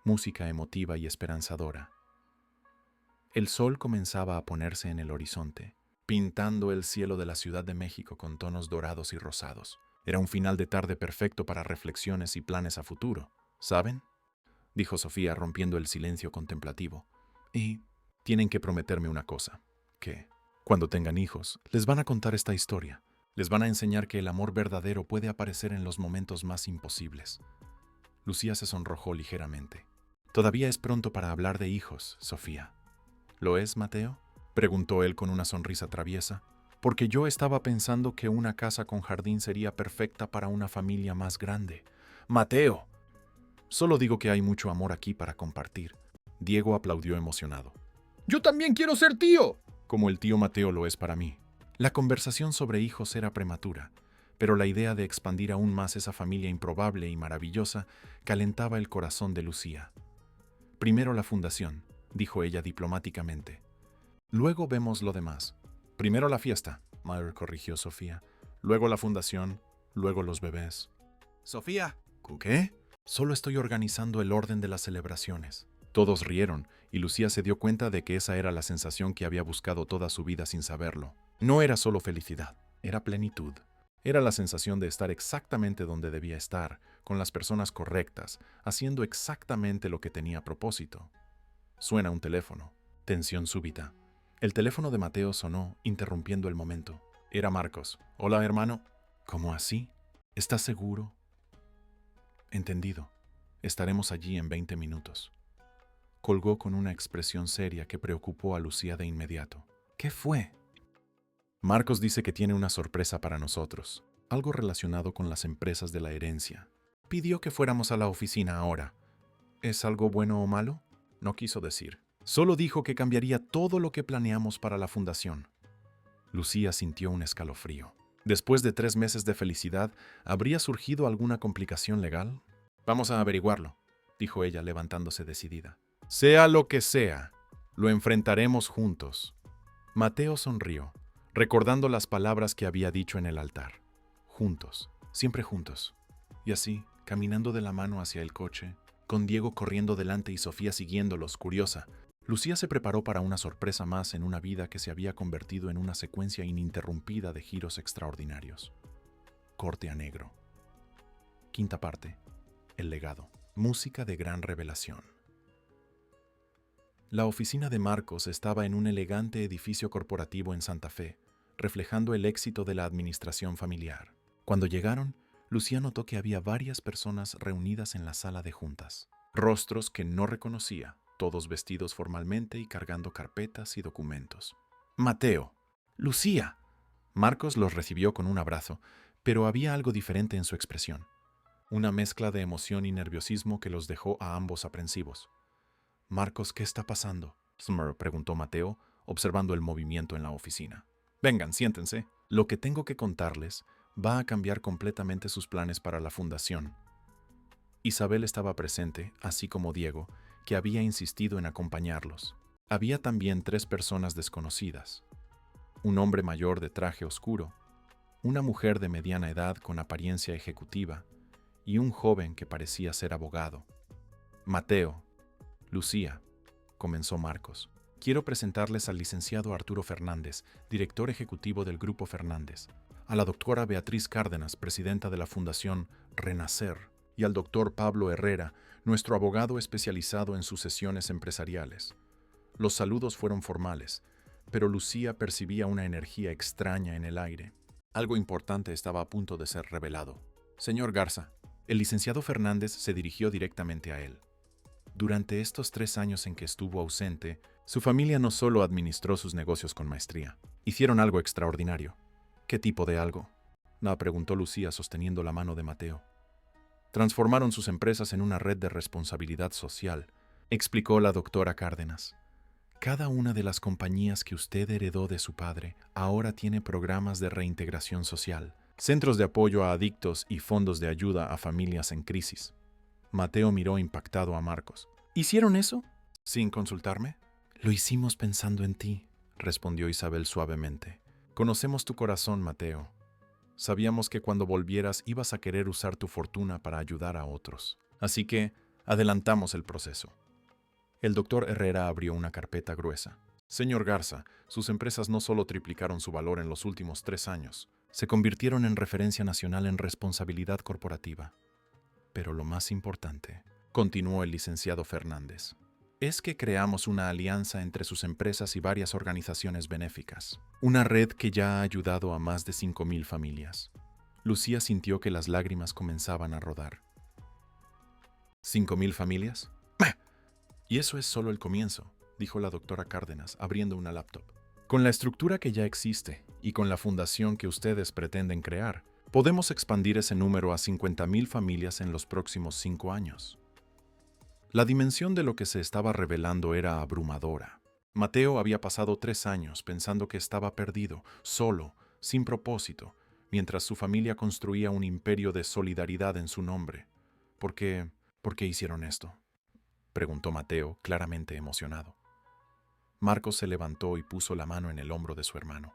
Música emotiva y esperanzadora. El sol comenzaba a ponerse en el horizonte, pintando el cielo de la Ciudad de México con tonos dorados y rosados. Era un final de tarde perfecto para reflexiones y planes a futuro, ¿saben? Dijo Sofía rompiendo el silencio contemplativo. Y tienen que prometerme una cosa, que cuando tengan hijos, les van a contar esta historia. Les van a enseñar que el amor verdadero puede aparecer en los momentos más imposibles. Lucía se sonrojó ligeramente. Todavía es pronto para hablar de hijos, Sofía. ¿Lo es, Mateo? Preguntó él con una sonrisa traviesa. Porque yo estaba pensando que una casa con jardín sería perfecta para una familia más grande. ¡Mateo! Solo digo que hay mucho amor aquí para compartir. Diego aplaudió emocionado. ¡Yo también quiero ser tío! Como el tío Mateo lo es para mí. La conversación sobre hijos era prematura, pero la idea de expandir aún más esa familia improbable y maravillosa calentaba el corazón de Lucía. Primero la fundación, dijo ella diplomáticamente. Luego vemos lo demás. Primero la fiesta, corrigió Sofía. Luego la fundación, luego los bebés. Sofía. ¿Qué? Solo estoy organizando el orden de las celebraciones. Todos rieron, y Lucía se dio cuenta de que esa era la sensación que había buscado toda su vida sin saberlo. No era solo felicidad, era plenitud. Era la sensación de estar exactamente donde debía estar, con las personas correctas, haciendo exactamente lo que tenía a propósito. Suena un teléfono. Tensión súbita. El teléfono de Mateo sonó, interrumpiendo el momento. Era Marcos. «Hola, hermano». «¿Cómo así? ¿Estás seguro?» «Entendido. Estaremos allí en 20 minutos». Colgó con una expresión seria que preocupó a Lucía de inmediato. «¿Qué fue?» «Marcos dice que tiene una sorpresa para nosotros, algo relacionado con las empresas de la herencia. Pidió que fuéramos a la oficina ahora. ¿Es algo bueno o malo?» No quiso decir. Solo dijo que cambiaría todo lo que planeamos para la fundación. Lucía sintió un escalofrío. Después de 3 meses de felicidad, ¿habría surgido alguna complicación legal? «Vamos a averiguarlo», dijo ella, levantándose decidida. «Sea lo que sea, lo enfrentaremos juntos». Mateo sonrió, recordando las palabras que había dicho en el altar. Juntos, siempre juntos. Y así, caminando de la mano hacia el coche, con Diego corriendo delante y Sofía siguiéndolos, curiosa, Lucía se preparó para una sorpresa más en una vida que se había convertido en una secuencia ininterrumpida de giros extraordinarios. Corte a negro. Quinta parte. El legado. Música de gran revelación. La oficina de Marcos estaba en un elegante edificio corporativo en Santa Fe, reflejando el éxito de la administración familiar. Cuando llegaron, Lucía notó que había varias personas reunidas en la sala de juntas. Rostros que no reconocía, todos vestidos formalmente y cargando carpetas y documentos. «Mateo, Lucía». Marcos los recibió con un abrazo, pero había algo diferente en su expresión. Una mezcla de emoción y nerviosismo que los dejó a ambos aprensivos. «Marcos, ¿qué está pasando?», preguntó Mateo, observando el movimiento en la oficina. «Vengan, siéntense. Lo que tengo que contarles va a cambiar completamente sus planes para la fundación». Isabel estaba presente, así como Diego, que había insistido en acompañarlos. Había también 3 personas desconocidas. Un hombre mayor de traje oscuro, una mujer de mediana edad con apariencia ejecutiva y un joven que parecía ser abogado. «Mateo, Lucía», comenzó Marcos, «quiero presentarles al licenciado Arturo Fernández, director ejecutivo del Grupo Fernández, a la doctora Beatriz Cárdenas, presidenta de la Fundación Renacer, y al doctor Pablo Herrera, nuestro abogado especializado en sucesiones empresariales». Los saludos fueron formales, pero Lucía percibía una energía extraña en el aire. Algo importante estaba a punto de ser revelado. «Señor Garza». El licenciado Fernández se dirigió directamente a él. Durante estos 3 años en que estuvo ausente, su familia no solo administró sus negocios con maestría. Hicieron algo extraordinario. «¿Qué tipo de algo?», la preguntó Lucía sosteniendo la mano de Mateo. «Transformaron sus empresas en una red de responsabilidad social», explicó la doctora Cárdenas. «Cada una de las compañías que usted heredó de su padre ahora tiene programas de reintegración social, centros de apoyo a adictos y fondos de ayuda a familias en crisis». Mateo miró impactado a Marcos. «¿Hicieron eso? ¿Sin consultarme?» «Lo hicimos pensando en ti», respondió Isabel suavemente. «Conocemos tu corazón, Mateo. Sabíamos que cuando volvieras ibas a querer usar tu fortuna para ayudar a otros. Así que adelantamos el proceso». El doctor Herrera abrió una carpeta gruesa. «Señor Garza, sus empresas no solo triplicaron su valor en los últimos 3 años, se convirtieron en referencia nacional en responsabilidad corporativa. Pero lo más importante», continuó el licenciado Fernández, «es que creamos una alianza entre sus empresas y varias organizaciones benéficas. Una red que ya ha ayudado a más de 5,000 familias». Lucía sintió que las lágrimas comenzaban a rodar. «¿5,000 familias? Y eso es solo el comienzo», dijo la doctora Cárdenas, abriendo una laptop. «Con la estructura que ya existe y con la fundación que ustedes pretenden crear, podemos expandir ese número a 50,000 familias en los próximos 5 años». La dimensión de lo que se estaba revelando era abrumadora. Mateo había pasado 3 años pensando que estaba perdido, solo, sin propósito, mientras su familia construía un imperio de solidaridad en su nombre. ¿Por qué hicieron esto?, preguntó Mateo, claramente emocionado. Marcos se levantó y puso la mano en el hombro de su hermano.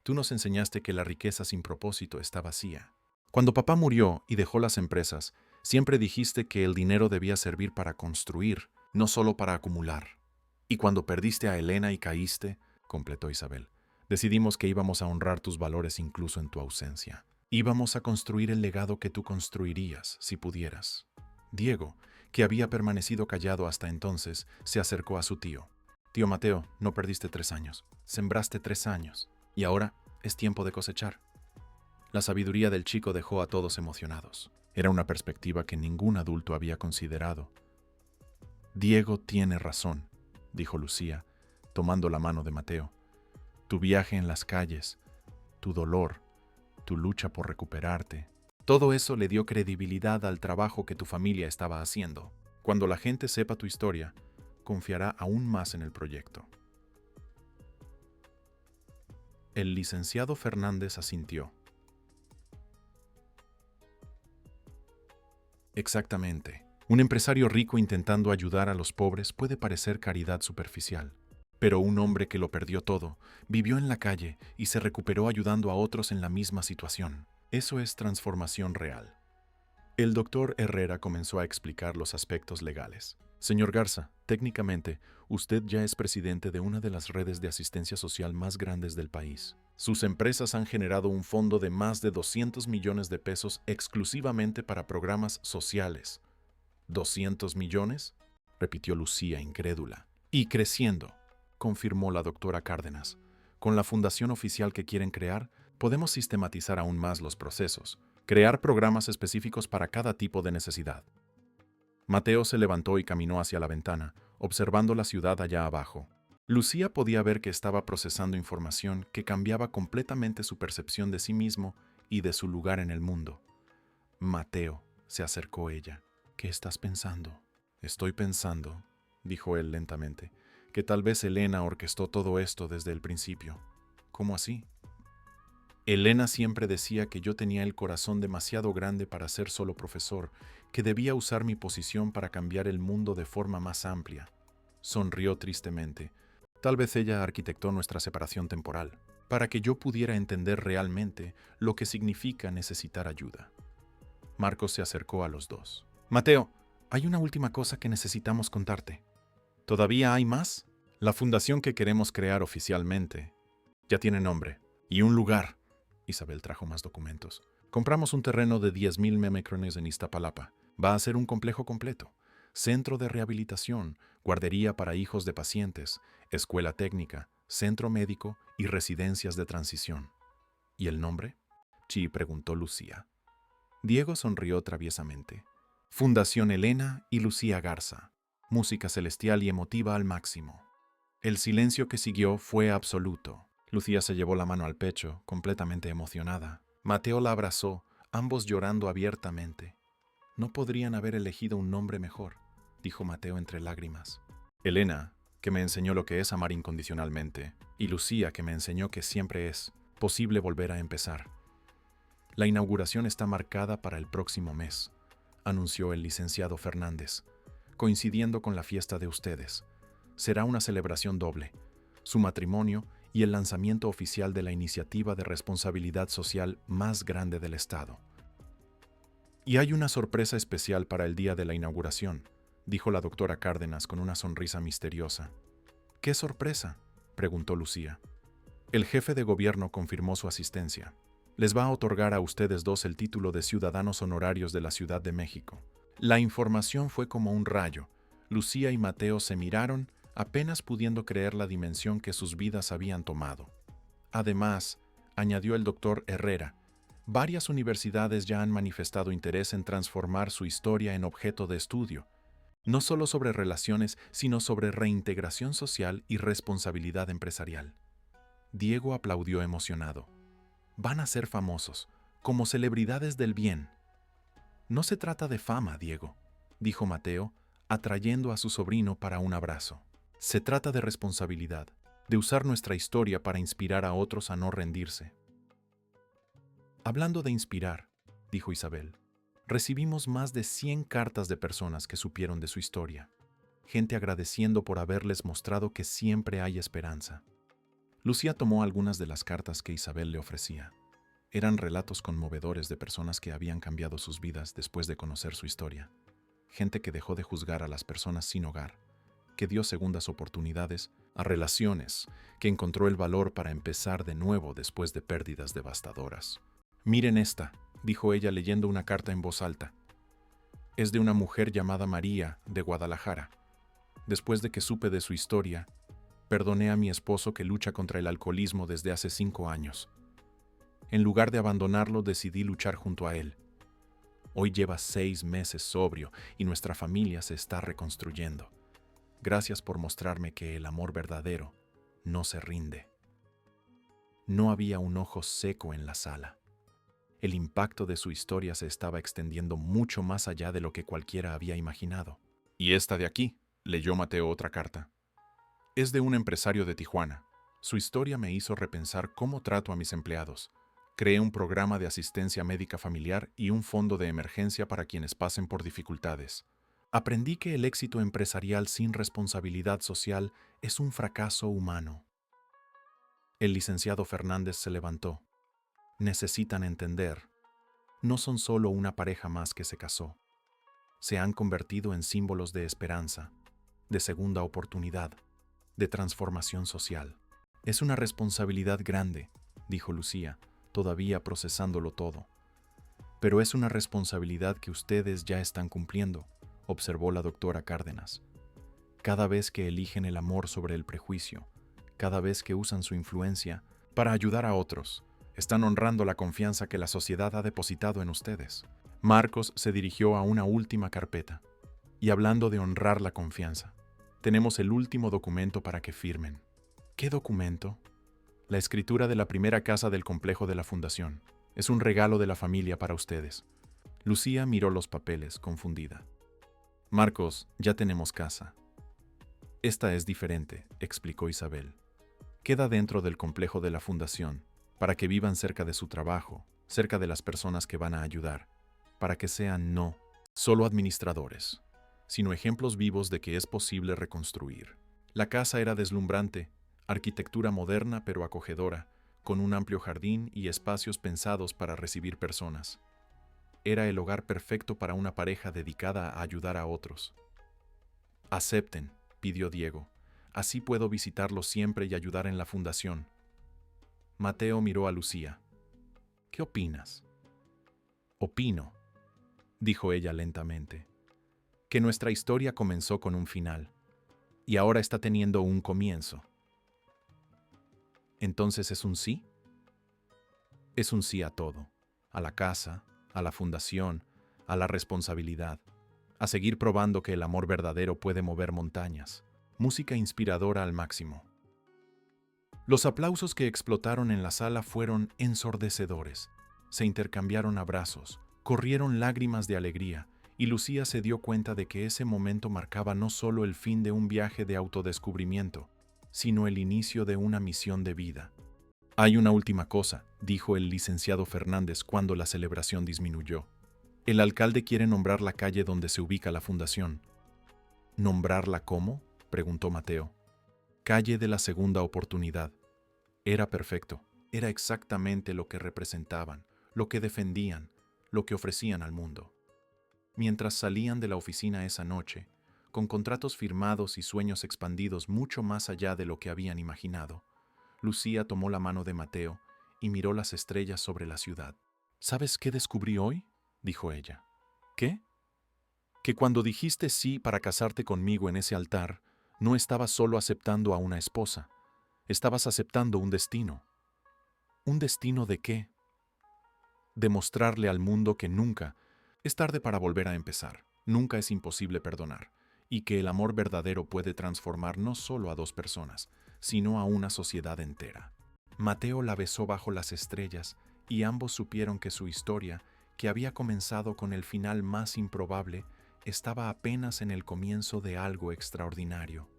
«Tú nos enseñaste que la riqueza sin propósito está vacía. Cuando papá murió y dejó las empresas, siempre dijiste que el dinero debía servir para construir, no solo para acumular. Y cuando perdiste a Elena y caíste, completó Isabel, decidimos que íbamos a honrar tus valores incluso en tu ausencia. Íbamos a construir el legado que tú construirías, si pudieras. Diego, que había permanecido callado hasta entonces, se acercó a su tío. Tío Mateo, no perdiste 3 años, sembraste 3 años, y ahora es tiempo de cosechar. La sabiduría del chico dejó a todos emocionados. Era una perspectiva que ningún adulto había considerado. Diego tiene razón, dijo Lucía, tomando la mano de Mateo. Tu viaje en las calles, tu dolor, tu lucha por recuperarte, todo eso le dio credibilidad al trabajo que tu familia estaba haciendo. Cuando la gente sepa tu historia, confiará aún más en el proyecto. El licenciado Fernández asintió. Exactamente. Un empresario rico intentando ayudar a los pobres puede parecer caridad superficial. Pero un hombre que lo perdió todo, vivió en la calle y se recuperó ayudando a otros en la misma situación. Eso es transformación real. El doctor Herrera comenzó a explicar los aspectos legales. Señor Garza, técnicamente, usted ya es presidente de una de las redes de asistencia social más grandes del país. Sus empresas han generado un fondo de más de 200 millones de pesos exclusivamente para programas sociales. ¿200 millones? Repitió Lucía, incrédula. Y creciendo, confirmó la doctora Cárdenas. Con la fundación oficial que quieren crear, podemos sistematizar aún más los procesos, crear programas específicos para cada tipo de necesidad. Mateo se levantó y caminó hacia la ventana, observando la ciudad allá abajo. Lucía podía ver que estaba procesando información que cambiaba completamente su percepción de sí mismo y de su lugar en el mundo. Mateo, se acercó ella. ¿Qué estás pensando? Estoy pensando, dijo él lentamente, que tal vez Elena orquestó todo esto desde el principio. ¿Cómo así? Elena siempre decía que yo tenía el corazón demasiado grande para ser solo profesor, que debía usar mi posición para cambiar el mundo de forma más amplia. Sonrió tristemente. Tal vez ella arquitectó nuestra separación temporal, para que yo pudiera entender realmente lo que significa necesitar ayuda. Marcos se acercó a los dos. Mateo, hay una última cosa que necesitamos contarte. ¿Todavía hay más? La fundación que queremos crear oficialmente ya tiene nombre y un lugar. Isabel trajo más documentos. Compramos un terreno de 10,000 memecrones en Iztapalapa. Va a ser un complejo completo. Centro de rehabilitación, guardería para hijos de pacientes, escuela técnica, centro médico y residencias de transición. ¿Y el nombre? Sí, preguntó Lucía. Diego sonrió traviesamente. Fundación Elena y Lucía Garza. Música celestial y emotiva al máximo. El silencio que siguió fue absoluto. Lucía se llevó la mano al pecho, completamente emocionada. Mateo la abrazó, ambos llorando abiertamente. No podrían haber elegido un nombre mejor, dijo Mateo entre lágrimas. Elena, que me enseñó lo que es amar incondicionalmente, y Lucía, que me enseñó que siempre es posible volver a empezar. La inauguración está marcada para el próximo mes, anunció el licenciado Fernández, coincidiendo con la fiesta de ustedes. Será una celebración doble, su matrimonio y el lanzamiento oficial de la iniciativa de responsabilidad social más grande del Estado. Y hay una sorpresa especial para el día de la inauguración, dijo la doctora Cárdenas con una sonrisa misteriosa. ¿Qué sorpresa?, preguntó Lucía. El jefe de gobierno confirmó su asistencia. Les va a otorgar a ustedes dos el título de ciudadanos honorarios de la Ciudad de México. La información fue como un rayo. Lucía y Mateo se miraron, apenas pudiendo creer la dimensión que sus vidas habían tomado. Además, añadió el doctor Herrera, varias universidades ya han manifestado interés en transformar su historia en objeto de estudio, no solo sobre relaciones, sino sobre reintegración social y responsabilidad empresarial. Diego aplaudió emocionado. Van a ser famosos, como celebridades del bien. No se trata de fama, Diego, dijo Mateo, atrayendo a su sobrino para un abrazo. Se trata de responsabilidad, de usar nuestra historia para inspirar a otros a no rendirse. Hablando de inspirar, dijo Isabel, recibimos más de 100 cartas de personas que supieron de su historia, gente agradeciendo por haberles mostrado que siempre hay esperanza. Lucía tomó algunas de las cartas que Isabel le ofrecía. Eran relatos conmovedores de personas que habían cambiado sus vidas después de conocer su historia. gente que dejó de juzgar a las personas sin hogar, que dio segundas oportunidades a relaciones, que encontró el valor para empezar de nuevo después de pérdidas devastadoras. «Miren esta», dijo ella leyendo una carta en voz alta. «Es de una mujer llamada María, de Guadalajara. Después de que supe de su historia, perdoné a mi esposo que lucha contra el alcoholismo desde hace 5 años. En lugar de abandonarlo, decidí luchar junto a él. Hoy lleva 6 meses sobrio y nuestra familia se está reconstruyendo. Gracias por mostrarme que el amor verdadero no se rinde». No había un ojo seco en la sala. El impacto de su historia se estaba extendiendo mucho más allá de lo que cualquiera había imaginado. «Y esta de aquí», leyó Mateo otra carta. «Es de un empresario de Tijuana. Su historia me hizo repensar cómo trato a mis empleados. Creé un programa de asistencia médica familiar y un fondo de emergencia para quienes pasen por dificultades. Aprendí que el éxito empresarial sin responsabilidad social es un fracaso humano». El licenciado Fernández se levantó. «Necesitan entender. No son solo una pareja más que se casó. Se han convertido en símbolos de esperanza, de segunda oportunidad, de transformación social. Es una responsabilidad grande», dijo Lucía, todavía procesándolo todo. «Pero es una responsabilidad que ustedes ya están cumpliendo», observó la doctora Cárdenas. «Cada vez que eligen el amor sobre el prejuicio, cada vez que usan su influencia para ayudar a otros, están honrando la confianza que la sociedad ha depositado en ustedes». Marcos se dirigió a una última carpeta. «Y hablando de honrar la confianza, tenemos el último documento para que firmen». «¿Qué documento?» «La escritura de la primera casa del complejo de la fundación. Es un regalo de la familia para ustedes». Lucía miró los papeles, confundida. «Marcos, ya tenemos casa». «Esta es diferente», explicó Isabel. «Queda dentro del complejo de la fundación, para que vivan cerca de su trabajo, cerca de las personas que van a ayudar, para que sean no solo administradores, sino ejemplos vivos de que es posible reconstruir». La casa era deslumbrante, arquitectura moderna pero acogedora, con un amplio jardín y espacios pensados para recibir personas. Era el hogar perfecto para una pareja dedicada a ayudar a otros. «Acepten», pidió Diego. «Así puedo visitarlos siempre y ayudar en la fundación». Mateo miró a Lucía. «¿Qué opinas?» «Opino», dijo ella lentamente, «que nuestra historia comenzó con un final, y ahora está teniendo un comienzo». «¿Entonces es un sí?» «Es un sí a todo, a la casa, a la fundación, a la responsabilidad, a seguir probando que el amor verdadero puede mover montañas». Música inspiradora al máximo. Los aplausos que explotaron en la sala fueron ensordecedores. Se intercambiaron abrazos, corrieron lágrimas de alegría, y Lucía se dio cuenta de que ese momento marcaba no solo el fin de un viaje de autodescubrimiento, sino el inicio de una misión de vida. «Hay una última cosa», dijo el licenciado Fernández cuando la celebración disminuyó. «El alcalde quiere nombrar la calle donde se ubica la fundación». «¿Nombrarla cómo?», preguntó Mateo. «Calle de la segunda oportunidad». Era perfecto. Era exactamente lo que representaban, lo que defendían, lo que ofrecían al mundo. Mientras salían de la oficina esa noche, con contratos firmados y sueños expandidos mucho más allá de lo que habían imaginado, Lucía tomó la mano de Mateo y miró las estrellas sobre la ciudad. «¿Sabes qué descubrí hoy?», dijo ella. «¿Qué?». «Que cuando dijiste sí para casarte conmigo en ese altar, no estabas solo aceptando a una esposa, estabas aceptando un destino». «¿Un destino de qué?». «Demostrarle al mundo que nunca es tarde para volver a empezar, nunca es imposible perdonar, y que el amor verdadero puede transformar no solo a 2 personas, sino a una sociedad entera». Mateo la besó bajo las estrellas y ambos supieron que su historia, que había comenzado con el final más improbable, estaba apenas en el comienzo de algo extraordinario.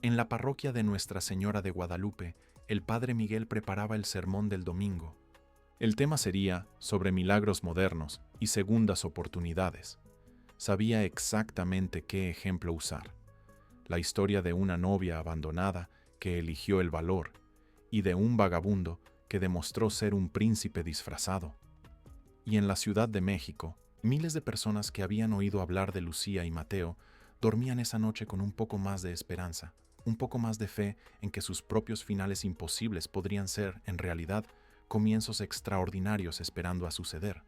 En la parroquia de Nuestra Señora de Guadalupe, el padre Miguel preparaba el sermón del domingo. El tema sería sobre milagros modernos y segundas oportunidades. Sabía exactamente qué ejemplo usar. La historia de una novia abandonada que eligió el valor y de un vagabundo que demostró ser un príncipe disfrazado. Y en la Ciudad de México, Miles de personas que habían oído hablar de Lucía y Mateo dormían esa noche con un poco más de esperanza, un poco más de fe en que sus propios finales imposibles podrían ser, en realidad, comienzos extraordinarios esperando a suceder.